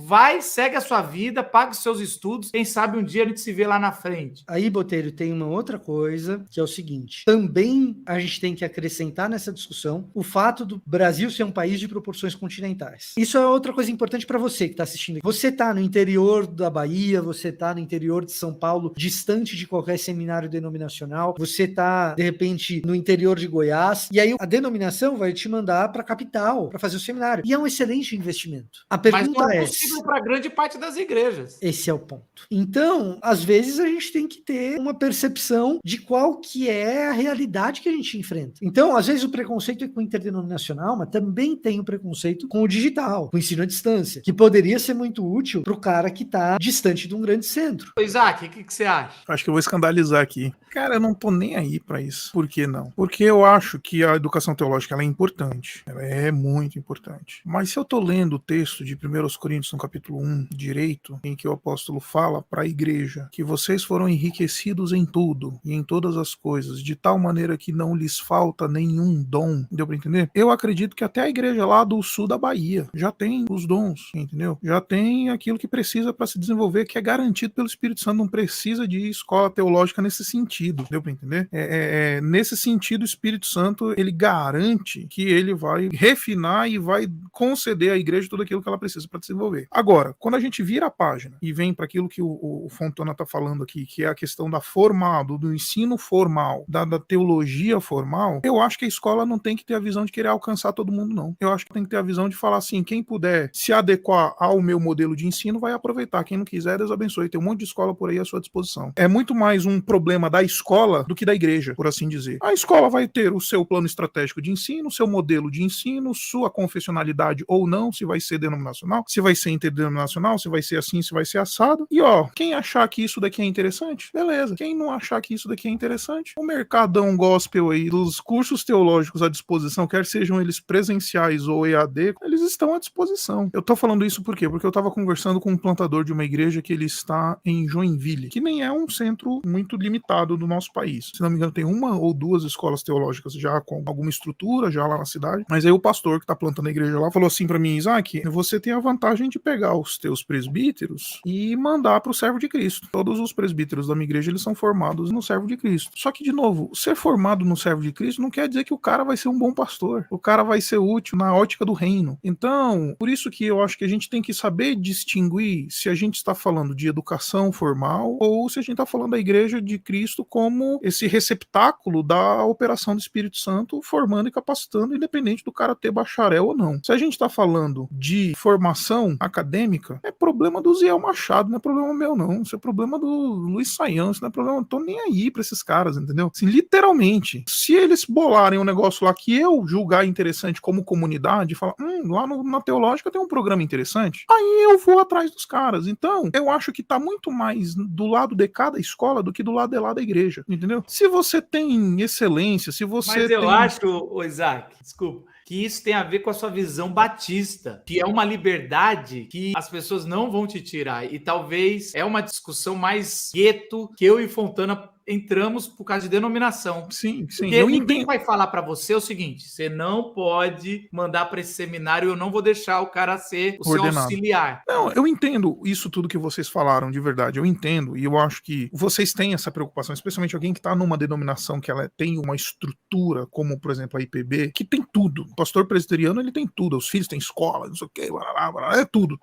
segue a sua vida, paga os seus estudos, quem sabe um dia a gente se vê lá na frente. Aí, Botelho, tem uma outra coisa, que é o seguinte, também a gente tem que acrescentar nessa discussão o fato do Brasil ser um país de proporções continentais. Isso é outra coisa importante para você que está assistindo. Você está no interior da Bahia, você está no interior de São Paulo, distante de qualquer seminário denominacional, você está, de repente, no interior de Goiás, e aí a denominação vai te mandar para a capital, para fazer o seminário. E é um excelente investimento. A pergunta Mas não é possível para grande parte das igrejas. Esse é o ponto. Então, às vezes a gente tem que ter uma percepção de qual que é a realidade que a gente enfrenta. Então, às vezes o preconceito é com o interdenominacional, mas também tem o preconceito com o digital, com o ensino à distância, que poderia ser muito útil para o cara que está distante de um grande centro. Isaac, o que você acha? Acho que eu vou escandalizar aqui. Cara, eu não tô nem aí para isso. Por que não? Porque eu acho que a educação teológica ela é importante. Ela é muito importante. Mas se eu tô lendo o texto de 1 Coríntios, no capítulo 1, direito, em que o apóstolo fala para a igreja que vocês foram enriquecidos em tudo e em todas as coisas, de tal maneira que não lhes falta nenhum dom. Deu para entender? Eu acredito que até a igreja lá do sul da Bahia já tem os dons, entendeu? Já tem aquilo que precisa para se desenvolver, que é garantido pelo Espírito Santo. Não precisa de escola teológica nesse sentido. Deu para entender? Nesse sentido, o Espírito Santo, ele garante que ele vai refinar e vai conceder à igreja tudo aquilo que ela precisa para desenvolver. Agora, quando a gente vira a página e vem para aquilo que o Fontana está falando aqui, que é a questão da formal, do ensino formal, da teologia formal, eu acho que a escola não tem que ter a visão de querer alcançar alcançar todo mundo, não. Eu acho que tem que ter a visão de falar assim, quem puder se adequar ao meu modelo de ensino vai aproveitar. Quem não quiser, Deus abençoe. Tem um monte de escola por aí à sua disposição. É muito mais um problema da escola do que da igreja, por assim dizer. A escola vai ter o seu plano estratégico de ensino, seu modelo de ensino, sua confessionalidade ou não, se vai ser denominacional, se vai ser interdenominacional, se vai ser assim, se vai ser assado. E ó, quem achar que isso daqui é interessante, beleza. Quem não achar que isso daqui é interessante, o mercadão gospel aí, dos cursos teológicos à disposição, quer sejam eles presenciais ou EAD, eles estão à disposição. Eu tô falando isso por quê? Porque eu tava conversando com um plantador de uma igreja que ele está em Joinville, que nem é um centro muito limitado do nosso país. Se não me engano, tem uma ou duas escolas teológicas já com alguma estrutura já lá na cidade. Mas aí o pastor que tá plantando a igreja lá falou assim pra mim, Isaac, você tem a vantagem de pegar os teus presbíteros e mandar pro servo de Cristo. Todos os presbíteros da minha igreja, eles são formados no servo de Cristo. Só que, de novo, ser formado no servo de Cristo não quer dizer que o cara vai ser um bom pastor. O cara vai ser útil na ótica do reino. Então, por isso que eu acho que a gente tem que saber distinguir se a gente está falando de educação formal ou se a gente está falando da igreja de Cristo como esse receptáculo da operação do Espírito Santo, formando e capacitando, independente do cara ter bacharel ou não. Se a gente está falando de formação acadêmica, é problema do Ziel Machado, não é problema meu, não. Isso é problema do Luiz Saião, isso não é problema, não tô nem aí pra esses caras, entendeu? Assim, literalmente, se eles bolarem um negócio lá que eu julgar interessante como comunidade, falar, lá na teológica tem um programa interessante, aí eu vou atrás dos caras. Então, eu acho que tá muito mais do lado de cada escola do que do lado de lá da igreja, entendeu? Se você tem excelência, se você Mas eu tem... acho, ô Isaac, desculpa, que isso tem a ver com a sua visão batista, que é uma liberdade que as pessoas não vão te tirar. E talvez é uma discussão mais gueto que eu e Fontana entramos por causa de denominação. Sim, Porque eu ninguém entendo. vai falar para você o seguinte: você não pode mandar para esse seminário, eu não vou deixar o cara ser o seu Ordenado. auxiliar. Não, eu entendo isso tudo que vocês falaram, de verdade, eu entendo, e eu acho que vocês têm essa preocupação, especialmente alguém que está numa denominação que ela tem uma estrutura, como, por exemplo, a IPB, que tem tudo. O pastor presbiteriano, ele tem tudo, os filhos têm escola, não sei o quê, é tudo,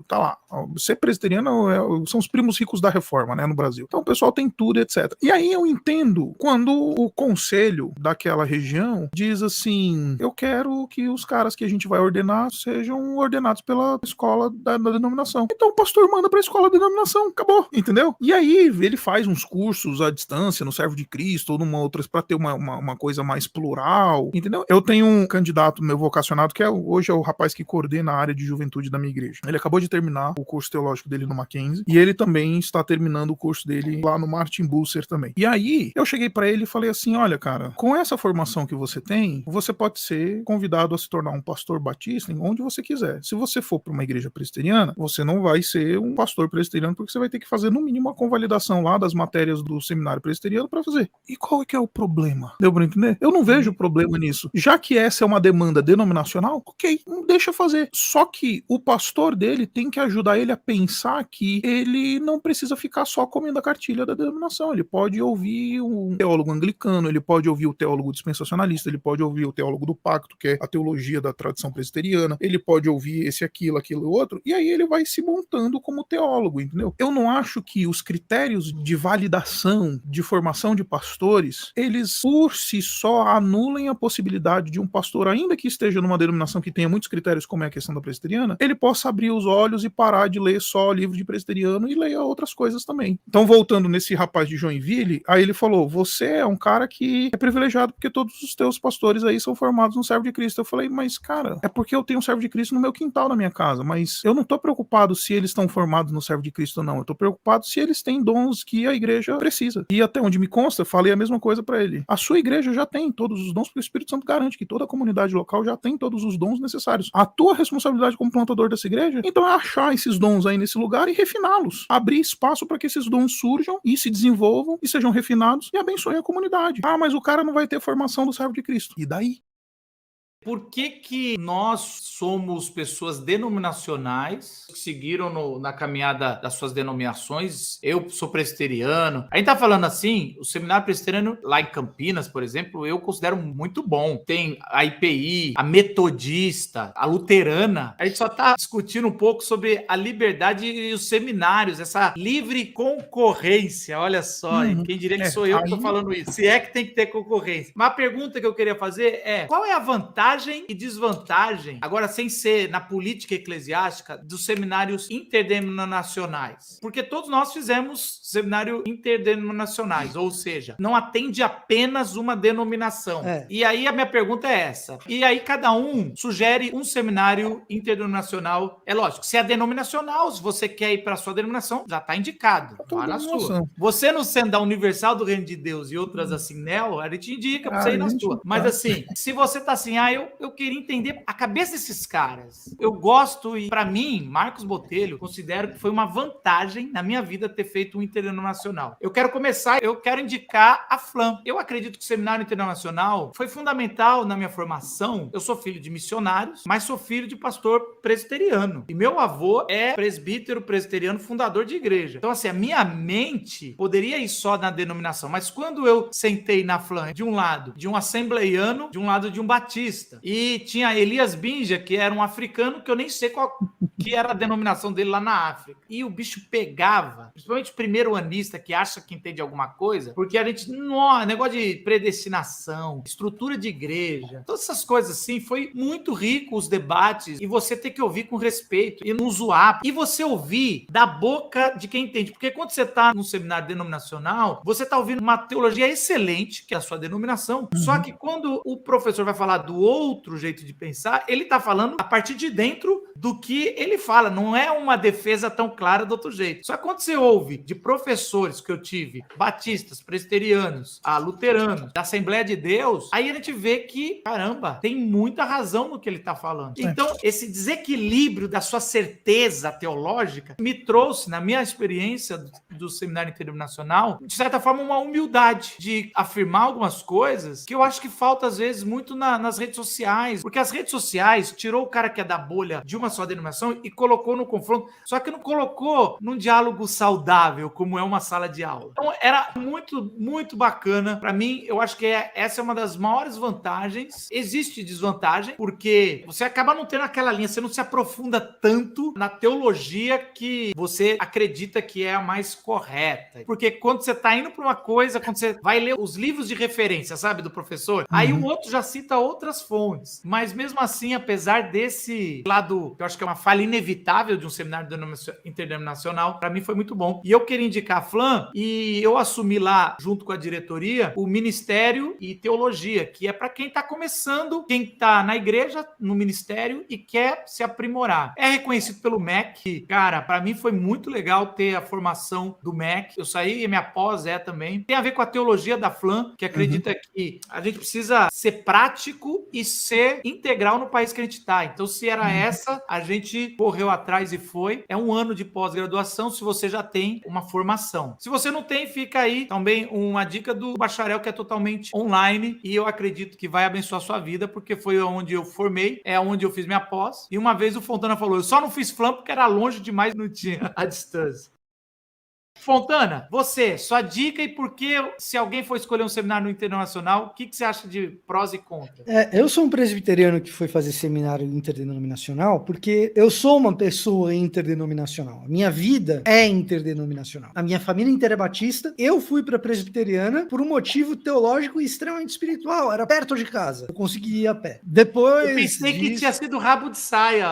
tá lá. Ser presbiteriano são os primos ricos da reforma, né, no Brasil. Então o pessoal tem tudo, etc. E aí eu entendo quando o conselho daquela região diz assim, eu quero que os caras que a gente vai ordenar sejam ordenados pela escola da denominação. Então o pastor manda pra escola da denominação, acabou, entendeu? E aí ele faz uns cursos à distância, no Servo de Cristo, ou numa outra, pra ter uma coisa mais plural, entendeu? Eu tenho um candidato meu vocacionado, que hoje é o rapaz que coordena a área de juventude da minha igreja. Ele acabou de terminar o curso teológico dele no Mackenzie, e ele também está terminando o curso dele lá no Martin Busser também. E aí, eu cheguei pra ele e falei assim, olha, cara, com essa formação que você tem, você pode ser convidado a se tornar um pastor batista em onde você quiser. Se você for pra uma igreja presbiteriana, você não vai ser um pastor presbiteriano, porque você vai ter que fazer, no mínimo, uma convalidação lá das matérias do seminário presbiteriano pra fazer. E qual é que é o problema? Deu pra entender? Eu não vejo problema nisso. Já que essa é uma demanda denominacional, ok, não deixa fazer. Só que o pastor dele tem que ajudar ele a pensar que ele não precisa ficar só comendo a cartilha da denominação. Ele pode ouvir um teólogo anglicano, ele pode ouvir o teólogo dispensacionalista, ele pode ouvir o teólogo do pacto, que é a teologia da tradição presbiteriana, ele pode ouvir esse, aquilo e outro, e aí ele vai se montando como teólogo, entendeu? Eu não acho que os critérios de validação, de formação de pastores, eles por si só anulem a possibilidade de um pastor, ainda que esteja numa denominação que tenha muitos critérios, como é a questão da presbiteriana, ele possa abrir os olhos e parar de ler só livro de presbiteriano e ler outras coisas também. Então, voltando nesse rapaz de Joinville, aí ele falou, você é um cara que é privilegiado porque todos os teus pastores aí são formados no Servo de Cristo. Eu falei, mas cara, é porque eu tenho um Servo de Cristo no meu quintal na minha casa, mas eu não tô preocupado se eles estão formados no Servo de Cristo ou não, eu tô preocupado se eles têm dons que a igreja precisa. E até onde me consta, eu falei a mesma coisa pra ele. A sua igreja já tem todos os dons, porque o Espírito Santo garante que toda a comunidade local já tem todos os dons necessários. A tua responsabilidade como plantador dessa igreja, então é achar esses dons aí nesse lugar e refiná-los. Abrir espaço para que esses dons surjam e se desenvolvam e sejam refinados e abençoem a comunidade. Ah, mas o cara não vai ter formação do Servo de Cristo. E daí? Por que nós somos pessoas denominacionais que seguiram na caminhada das suas denominações? Eu sou presbiteriano. A gente tá falando assim, o seminário presbiteriano lá em Campinas, por exemplo, eu considero muito bom. Tem a IPI, a metodista, a luterana. A gente só tá discutindo um pouco sobre a liberdade e os seminários, essa livre concorrência. Olha só, quem diria que sou eu que tô falando isso? Se é que tem que ter concorrência. Mas a pergunta que eu queria fazer é, qual é a vantagem vantagem e desvantagem, agora sem ser na política eclesiástica, dos seminários interdenominacionais. Porque todos nós fizemos seminário interdenominacionais, ou seja, não atende apenas uma denominação. E aí a minha pergunta é essa. E aí cada um sugere um seminário interdenominacional. É lógico, se é denominacional, se você quer ir para a sua denominação, já está indicado. Vá na sua. Você não sendo da Universal do Reino de Deus e outras assim, Neo, a gente indica para você ir na sua. Mas assim, se você tá assim, eu queria entender a cabeça desses caras. Eu gosto e para mim, Marcos Botelho, considero que foi uma vantagem na minha vida ter feito um internacional. Eu quero indicar a FLAM. Eu acredito que o seminário internacional foi fundamental na minha formação. Eu sou filho de missionários, mas sou filho de pastor presbiteriano. E meu avô é presbítero presbiteriano, fundador de igreja. Então assim, a minha mente poderia ir só na denominação, mas quando eu sentei na FLAM, de um lado de um assembleiano, de um lado de um batista, e tinha Elias Binja, que era um africano, que eu nem sei qual que era a denominação dele lá na África. E o bicho pegava, principalmente o primeiro anista que acha que entende alguma coisa, porque a gente, negócio de predestinação, estrutura de igreja, todas essas coisas assim, foi muito rico os debates, e você ter que ouvir com respeito, e não zoar, e você ouvir da boca de quem entende, porque quando você está num seminário denominacional, você está ouvindo uma teologia excelente, que é a sua denominação, só que quando o professor vai falar do outro jeito de pensar, ele está falando a partir de dentro do que ele fala, não é uma defesa tão clara do outro jeito. Só que quando você ouve de professores que eu tive, batistas, presbiterianos, luteranos, da Assembleia de Deus, aí a gente vê que, caramba, tem muita razão no que ele está falando. Então, esse desequilíbrio da sua certeza teológica me trouxe, na minha experiência do seminário interdenominacional, de certa forma, uma humildade de afirmar algumas coisas que eu acho que falta, às vezes, muito nas redes sociais, porque as redes sociais tirou o cara que é da bolha de uma só denominação e colocou no confronto, só que não colocou num diálogo saudável, como é uma sala de aula. Então, era muito, muito bacana. Para mim, eu acho que essa é uma das maiores vantagens. Existe desvantagem, porque você acaba não tendo aquela linha, você não se aprofunda tanto na teologia que você acredita que é a mais correta. Porque quando você está indo para uma coisa, quando você vai ler os livros de referência, sabe, do professor, aí o outro já cita outras fontes. Mas mesmo assim, apesar desse lado, que eu acho que é uma falha inevitável de um seminário interdenominacional, para mim foi muito bom. E eu queria indicar a FLAM, e eu assumi lá, junto com a diretoria, o Ministério e Teologia, que é para quem está começando, quem está na igreja, no ministério e quer se aprimorar. É reconhecido pelo MEC, cara, para mim foi muito legal ter a formação do MEC. Eu saí e minha pós também. Tem a ver com a teologia da FLAM, que acredita que a gente precisa ser prático e ser integral no país que a gente está. Então, se era essa, a gente correu atrás e foi. É um ano de pós-graduação se você já tem uma formação. Se você não tem, fica aí também uma dica do bacharel, que é totalmente online, e eu acredito que vai abençoar a sua vida, porque foi onde eu formei, é onde eu fiz minha pós. E uma vez o Fontana falou, eu só não fiz FLAM porque era longe demais, não tinha a distância. Fontana, você, sua dica e por que, se alguém for escolher um seminário internacional, o que você acha de prós e contras? Eu sou um presbiteriano que foi fazer seminário interdenominacional porque eu sou uma pessoa interdenominacional. A minha vida é interdenominacional. A minha família inteira é batista. Eu fui para presbiteriana por um motivo teológico e extremamente espiritual. Era perto de casa. Eu consegui ir a pé. Depois eu pensei que tinha sido rabo de saia.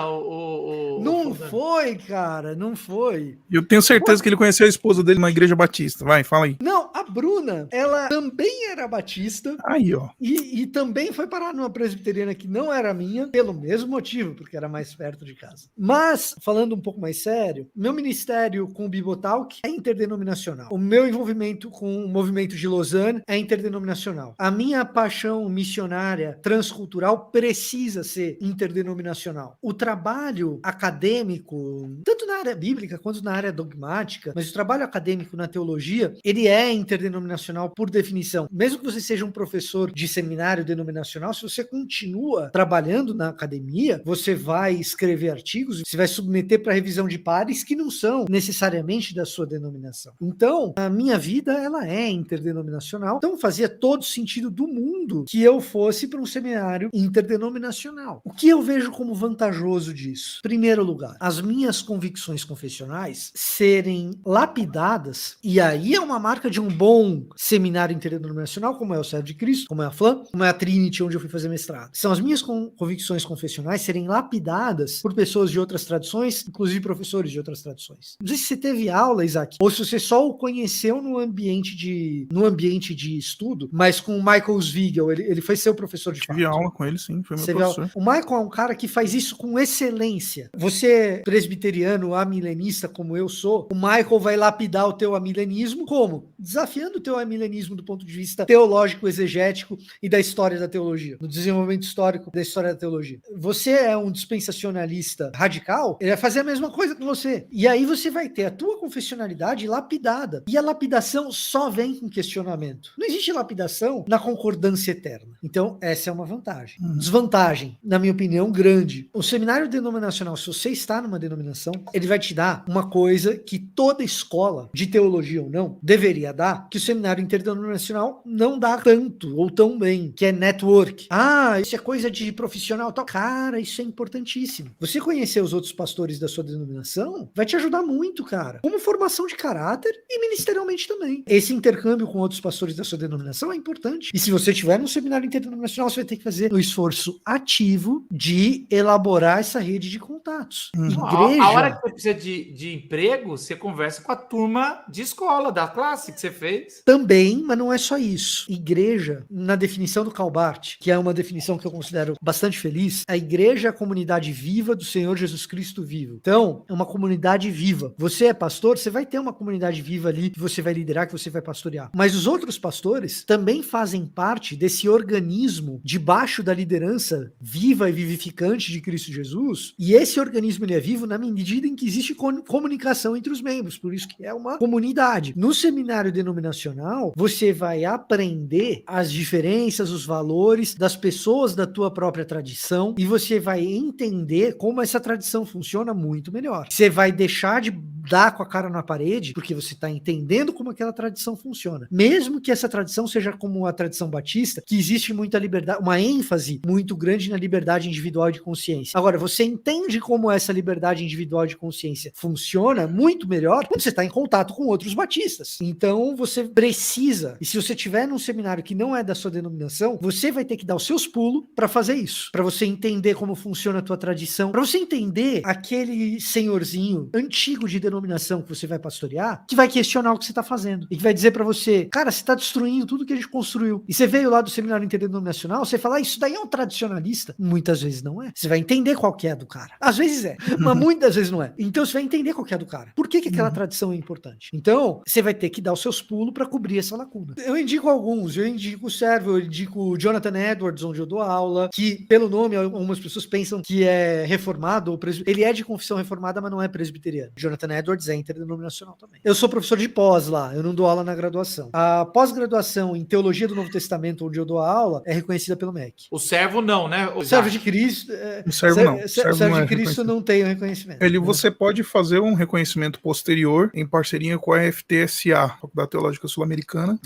Não foi, cara. Não foi. Eu tenho certeza que ele conheceu a esposa dele na igreja batista. Vai, fala aí. Não, a Bruna, ela também era batista. Aí, ó. E também foi parar numa presbiteriana que não era minha, pelo mesmo motivo, porque era mais perto de casa. Mas, falando um pouco mais sério, meu ministério com o Bibotalk é interdenominacional. O meu envolvimento com o movimento de Lausanne é interdenominacional. A minha paixão missionária transcultural precisa ser interdenominacional. O trabalho acadêmico, tanto na área bíblica quanto na área dogmática, mas o trabalho acadêmico na teologia, ele é interdenominacional por definição. Mesmo que você seja um professor de seminário denominacional, se você continua trabalhando na academia, você vai escrever artigos, você vai submeter para revisão de pares que não são necessariamente da sua denominação. Então, a minha vida, ela é interdenominacional. Então, fazia todo sentido do mundo que eu fosse para um seminário interdenominacional. O que eu vejo como vantajoso disso? Primeiro lugar, as minhas convicções confessionais serem lapidadas lapidadas, e aí é uma marca de um bom seminário interdenominacional, como é o Servo de Cristo, como é a FLAM, como é a Trinity, onde eu fui fazer mestrado. São as minhas convicções confessionais serem lapidadas por pessoas de outras tradições, inclusive professores de outras tradições. Não sei se você teve aula, Isaac, ou se você só o conheceu no ambiente de estudo, mas com o Michael Zwiegel, ele foi seu professor de fato. Tive aula com ele, sim, foi meu Você professor. o Michael é um cara que faz isso com excelência. Você, presbiteriano, amilenista, como eu sou, o Michael vai lapidar o teu amilenismo como? Desafiando o teu amilenismo do ponto de vista teológico, exegético e da história da teologia, no desenvolvimento histórico da história da teologia. Você é um dispensacionalista radical, ele vai fazer a mesma coisa com você. E aí você vai ter a tua confessionalidade lapidada. E a lapidação só vem com questionamento. Não existe lapidação na concordância eterna. Então, essa é uma vantagem. Desvantagem, na minha opinião, grande. O seminário denominacional, se você está numa denominação, ele vai te dar uma coisa que toda escola, de teologia ou não, deveria dar, que o seminário interdenominacional não dá tanto ou tão bem, que é network. Ah, isso é coisa de profissional tal. Cara, isso é importantíssimo. Você conhecer os outros pastores da sua denominação vai te ajudar muito, cara. Como formação de caráter e ministerialmente também. Esse intercâmbio com outros pastores da sua denominação é importante. E se você estiver no seminário interdenominacional, você vai ter que fazer o esforço ativo de elaborar essa rede de contatos. Igreja... A hora que você precisa de emprego, você conversa com a turma de escola, da classe que você fez. Também, mas não é só isso. Igreja, na definição do Calbart, que é uma definição que eu considero bastante feliz, a igreja é a comunidade viva do Senhor Jesus Cristo vivo. Então, é uma comunidade viva. Você é pastor, você vai ter uma comunidade viva ali que você vai liderar, que você vai pastorear. Mas os outros pastores também fazem parte desse organismo debaixo da liderança viva e vivificante de Cristo Jesus. E esse organismo ele é vivo na medida em que existe comunicação entre os membros. Por isso que é uma comunidade. No seminário denominacional, você vai aprender as diferenças, os valores das pessoas da tua própria tradição e você vai entender como essa tradição funciona muito melhor. Você vai deixar de dar com a cara na parede, porque você está entendendo como aquela tradição funciona. Mesmo que essa tradição seja como a tradição batista, que existe muita liberdade, uma ênfase muito grande na liberdade individual de consciência. Agora, você entende como essa liberdade individual de consciência funciona muito melhor quando você está em contato com outros batistas. Então, você precisa, e se você estiver num seminário que não é da sua denominação, você vai ter que dar os seus pulos para fazer isso, para você entender como funciona a tua tradição, para você entender aquele senhorzinho antigo de denominação que você vai pastorear, que vai questionar o que você está fazendo, e que vai dizer para você, cara, você está destruindo tudo que a gente construiu. E você veio lá do seminário interdenominacional, você fala, isso daí é um tradicionalista. Muitas vezes não é. Você vai entender qual que é do cara. Às vezes é, mas muitas vezes não é. Então você vai entender qual que é do cara. Por que aquela tradição é importante? Então, você vai ter que dar os seus pulos para cobrir essa lacuna. Eu indico alguns, eu indico o Servo, eu indico o Jonathan Edwards, onde eu dou aula, que pelo nome algumas pessoas pensam que é reformado ou ele é de confissão reformada, mas não é presbiteriano. Jonathan Edwards é interdenominacional também. Eu sou professor de pós lá, eu não dou aula na graduação. A pós-graduação em Teologia do Novo Testamento, onde eu dou aula, é reconhecida pelo MEC. O servo não, né? O servo de Cristo... O servo não. O servo de Cristo não tem o reconhecimento. Você pode fazer um reconhecimento posterior em parceria com a FTSA, Faculdade Teológica Sul-Americana,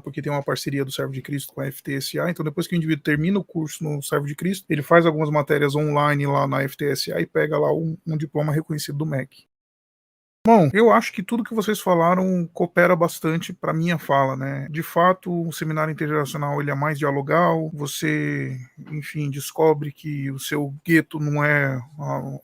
porque tem uma parceria do Servo de Cristo com a FTSA. Então, depois que o indivíduo termina o curso no Servo de Cristo, ele faz algumas matérias online lá na FTSA e pega lá um diploma reconhecido do MEC. Bom, eu acho que tudo que vocês falaram coopera bastante para minha fala, né? De fato, o seminário intergeracional ele é mais dialogal, você, enfim, descobre que o seu gueto não é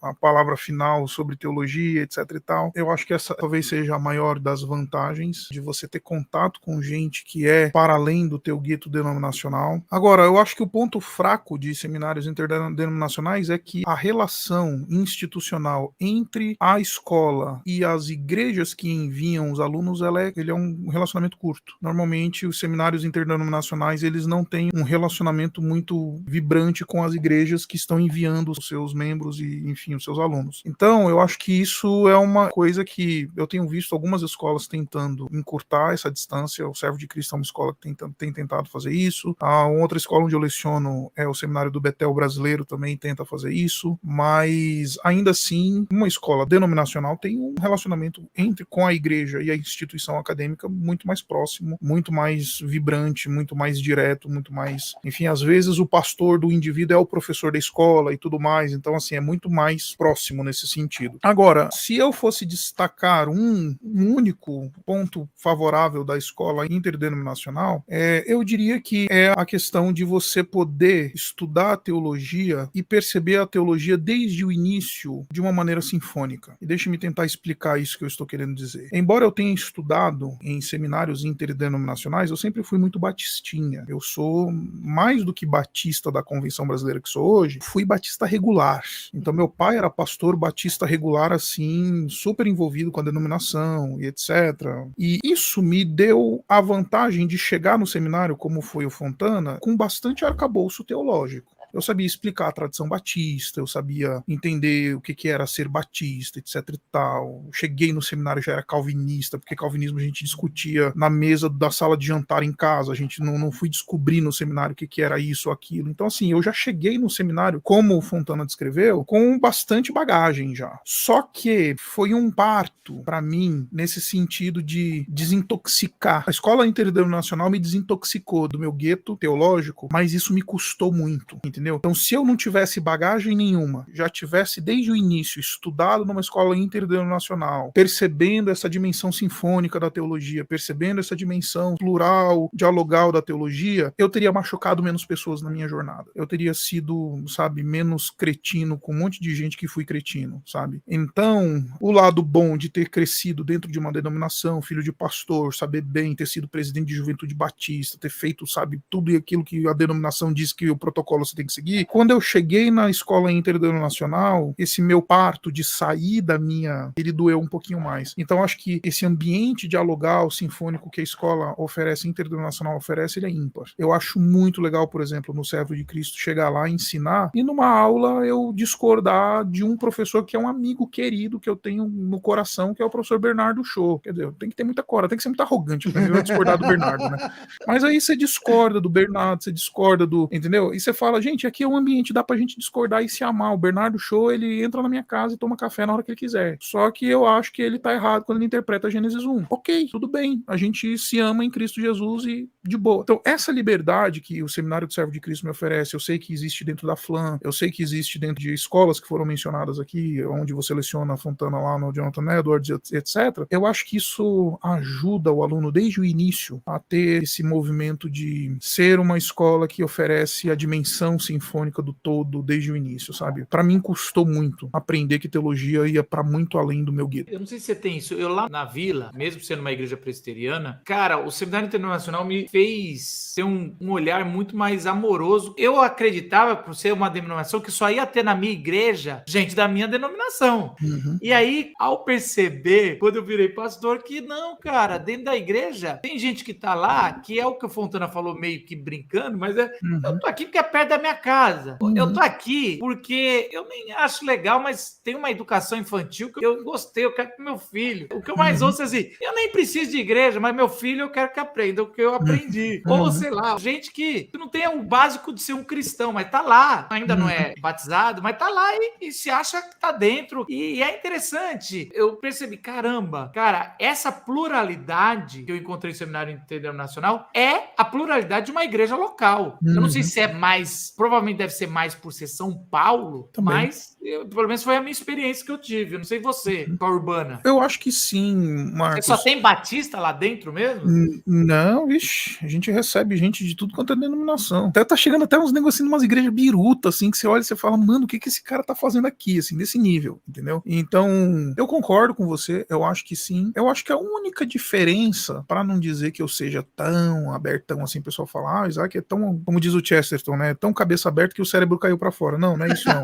a palavra final sobre teologia, etc e tal. Eu acho que essa talvez seja a maior das vantagens de você ter contato com gente que é para além do teu gueto denominacional. Agora, eu acho que o ponto fraco de seminários interdenominacionais é que a relação institucional entre a escola e as igrejas que enviam os alunos, ele é um relacionamento curto. Normalmente, os seminários interdenominacionais, eles não têm um relacionamento muito vibrante com as igrejas que estão enviando os seus membros e, enfim, os seus alunos. Então, eu acho que isso é uma coisa que eu tenho visto algumas escolas tentando encurtar essa distância. O Servo de Cristo é uma escola que tem tentado fazer isso. A outra escola onde eu leciono é o Seminário do Betel Brasileiro, também tenta fazer isso, mas ainda assim, uma escola denominacional tem um relacionamento relacionamento com a igreja e a instituição acadêmica muito mais próximo, muito mais vibrante, muito mais direto, muito mais... Enfim, às vezes o pastor do indivíduo é o professor da escola e tudo mais, então, assim, é muito mais próximo nesse sentido. Agora, se eu fosse destacar um único ponto favorável da escola interdenominacional, eu diria que é a questão de você poder estudar a teologia e perceber a teologia desde o início de uma maneira sinfônica. E deixe-me tentar explicar isso que eu estou querendo dizer. Embora eu tenha estudado em seminários interdenominacionais, eu sempre fui muito batistinha. Eu sou mais do que batista da Convenção Brasileira que sou hoje, fui batista regular. Então meu pai era pastor batista regular, assim, super envolvido com a denominação e etc. E isso me deu a vantagem de chegar no seminário, como foi o Fontana, com bastante arcabouço teológico. Eu sabia explicar a tradição batista, eu sabia entender o que era ser batista, etc e tal. Cheguei no seminário, já era calvinista, porque calvinismo a gente discutia na mesa da sala de jantar em casa, a gente não fui descobrir no seminário o que era isso ou aquilo. Então, assim, eu já cheguei no seminário, como o Fontana descreveu, com bastante bagagem já. Só que foi um parto para mim, nesse sentido de desintoxicar. A escola interdenominacional me desintoxicou do meu gueto teológico, mas isso me custou muito, entendeu? Então, se eu não tivesse bagagem nenhuma, já tivesse desde o início estudado numa escola interdenominacional, percebendo essa dimensão sinfônica da teologia, percebendo essa dimensão plural, dialogal da teologia, eu teria machucado menos pessoas na minha jornada. Eu teria sido, sabe, menos cretino com um monte de gente que fui cretino, sabe? Então, o lado bom de ter crescido dentro de uma denominação, filho de pastor, saber bem, ter sido presidente de Juventude Batista, ter feito, sabe, tudo aquilo que a denominação diz que o protocolo você tem que seguir. Quando eu cheguei na escola interdenominacional, esse meu parto de sair da minha, ele doeu um pouquinho mais. Então acho que esse ambiente dialogal, sinfônico que a escola oferece, interdenominacional oferece, ele é ímpar. Eu acho muito legal, por exemplo, no Servo de Cristo, chegar lá, ensinar, e numa aula eu discordar de um professor que é um amigo querido que eu tenho no coração, que é o professor Bernardo Show. Quer dizer, tem que ter muita coragem, tem que ser muito arrogante pra mim discordar do Bernardo, né? Mas aí você discorda do Bernardo, você discorda do... Entendeu? E você fala, gente, aqui é um ambiente, dá pra gente discordar e se amar. O Bernardo Show, ele entra na minha casa e toma café na hora que ele quiser. Só que eu acho que ele tá errado quando ele interpreta Gênesis 1. Ok, tudo bem. A gente se ama em Cristo Jesus e de boa. Então, essa liberdade que o Seminário do Servo de Cristo me oferece, eu sei que existe dentro da FLAM, eu sei que existe dentro de escolas que foram mencionadas aqui, onde você leciona a Fontana lá no Jonathan Edwards, etc. Eu acho que isso ajuda o aluno desde o início a ter esse movimento de ser uma escola que oferece a dimensão sinfônica do todo desde o início, sabe? Pra mim custou muito aprender que teologia ia pra muito além do meu gueto. Eu não sei se você tem isso. Eu lá na vila, mesmo sendo uma igreja presbiteriana, cara, o Seminário Internacional me fez ter um olhar muito mais amoroso. Eu acreditava, por ser uma denominação, que só ia ter na minha igreja gente da minha denominação. Uhum. E aí, ao perceber, quando eu virei pastor, que não, cara, dentro da igreja tem gente que tá lá, que é o que o Fontana falou meio que brincando, mas eu tô aqui porque é perto da minha casa. Eu tô aqui porque eu nem acho legal, mas tem uma educação infantil que eu gostei, eu quero pro meu filho. O que eu mais ouço é assim, eu nem preciso de igreja, mas meu filho eu quero que aprenda o que eu aprendi. Ou, sei lá, gente que não tem o básico de ser um cristão, mas tá lá, ainda não é batizado, mas tá lá e se acha que tá dentro. E é interessante, eu percebi, caramba, cara, essa pluralidade que eu encontrei no Seminário Interdenominacional é a pluralidade de uma igreja local. Eu não sei se é mais, provavelmente deve ser mais por ser São Paulo, Também. mas pelo menos foi a minha experiência que eu tive. Eu não sei você, com a urbana. Eu acho que sim, Marcos. Você só tem batista lá dentro mesmo? Não, vixe, a gente recebe gente de tudo quanto é denominação. Até tá chegando até uns negocinhos, umas igrejas biruta, assim, que você olha e você fala, mano, o que esse cara tá fazendo aqui, assim, desse nível, entendeu? Então, eu concordo com você, eu acho que sim. Eu acho que a única diferença, pra não dizer que eu seja tão abertão assim, o pessoal fala, Isaac é tão, como diz o Chesterton, né, tão cabeça aberta que o cérebro caiu pra fora. Não, não é isso não.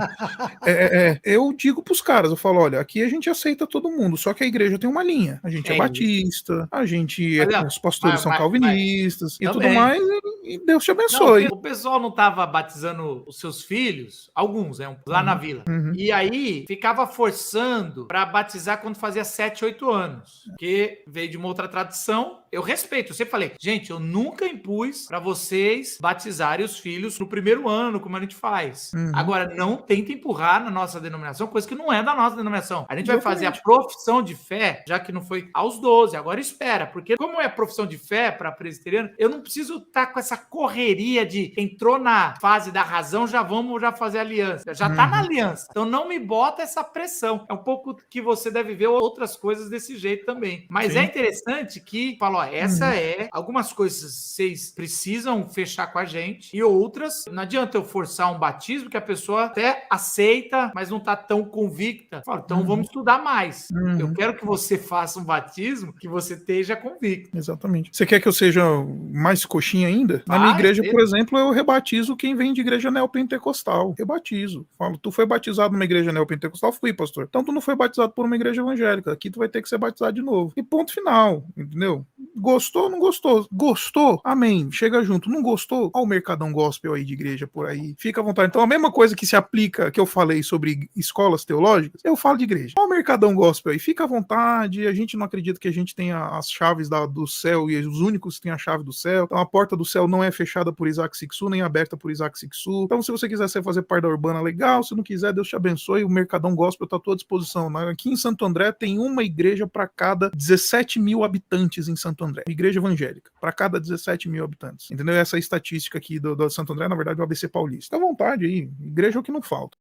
Eu digo pros caras, eu falo, olha, aqui a gente aceita todo mundo, só que a igreja tem uma linha. A gente é batista, a gente os pastores são calvinistas e tudo mais, e Deus te abençoe. Não, o pessoal não tava batizando os seus filhos, alguns, né, lá na vila. E aí ficava forçando pra batizar quando fazia 7, 8 anos. Porque veio de uma outra tradição Eu respeito, eu sempre falei, gente, eu nunca impus pra vocês batizarem os filhos no primeiro ano, como a gente faz. Agora, não tenta empurrar na nossa denominação coisa que não é da nossa denominação. A gente vai fazer a profissão de fé, já que não foi aos 12, agora espera, porque como é profissão de fé para presbiteriano, eu não preciso estar com essa correria de entrou na fase da razão, vamos fazer aliança. Já tá na aliança. Então não me bota essa pressão. É um pouco que você deve ver outras coisas desse jeito também. Mas é interessante que, fala, ó, essa é, algumas coisas vocês precisam fechar com a gente e outras, não adianta eu forçar um batismo que a pessoa até aceita, mas não tá tão convicta. Fala, então vamos estudar mais. Eu quero que você faça um batismo que você esteja convicto. Exatamente. Você quer que eu seja mais coxinha ainda? Na minha igreja, por exemplo, eu rebatizo quem vem de igreja neopentecostal. Rebatizo. Falo, tu foi batizado numa igreja neopentecostal? Fui, pastor. Então tu não foi batizado por uma igreja evangélica. Aqui tu vai ter que ser batizado de novo. E ponto final. Entendeu? Gostou, não gostou? Gostou? Amém. Chega junto. Não gostou? Olha o mercadão gospel aí de igreja por aí. Fica à vontade. Então a mesma coisa que se aplica, que eu falei sobre escolas teológicas, eu falo de igreja. Olha o mercadão gospel aí. Fica à vontade. A gente não acredita que a gente tenha as chaves do céu e os únicos que têm a chave do céu. Então a porta do céu não é fechada por Isaac Sixu, nem aberta por Isaac Sixu. Então se você quiser fazer parte da Urbana, legal. Se não quiser, Deus te abençoe. O mercadão gospel está à tua disposição. Aqui em Santo André tem uma igreja para cada 17 mil habitantes em Santo André. Igreja evangélica. Para cada 17 mil habitantes. Entendeu? Essa é a estatística aqui do Santo André, na verdade, o ABC Paulista. Fica à vontade aí. Igreja é o que não falta.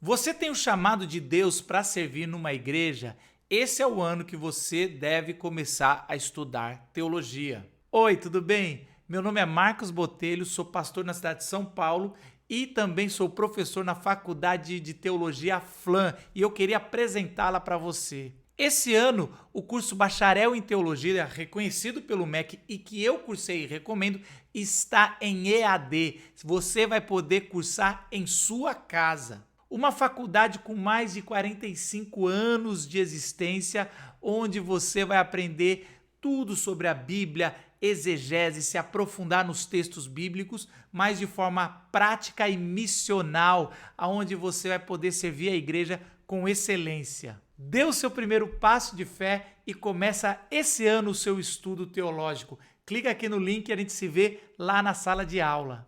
Você tem o chamado de Deus para servir numa igreja? Esse é o ano que você deve começar a estudar teologia. Oi, tudo bem? Meu nome é Marcos Botelho, sou pastor na cidade de São Paulo e também sou professor na Faculdade de Teologia FLAM e eu queria apresentá-la para você. Esse ano, o curso Bacharel em Teologia, reconhecido pelo MEC e que eu cursei e recomendo, está em EAD. Você vai poder cursar em sua casa. Uma faculdade com mais de 45 anos de existência, onde você vai aprender tudo sobre a Bíblia, exegese, se aprofundar nos textos bíblicos, mas de forma prática e missional, aonde você vai poder servir a igreja com excelência. Dê o seu primeiro passo de fé e começa esse ano o seu estudo teológico. Clica aqui no link e a gente se vê lá na sala de aula.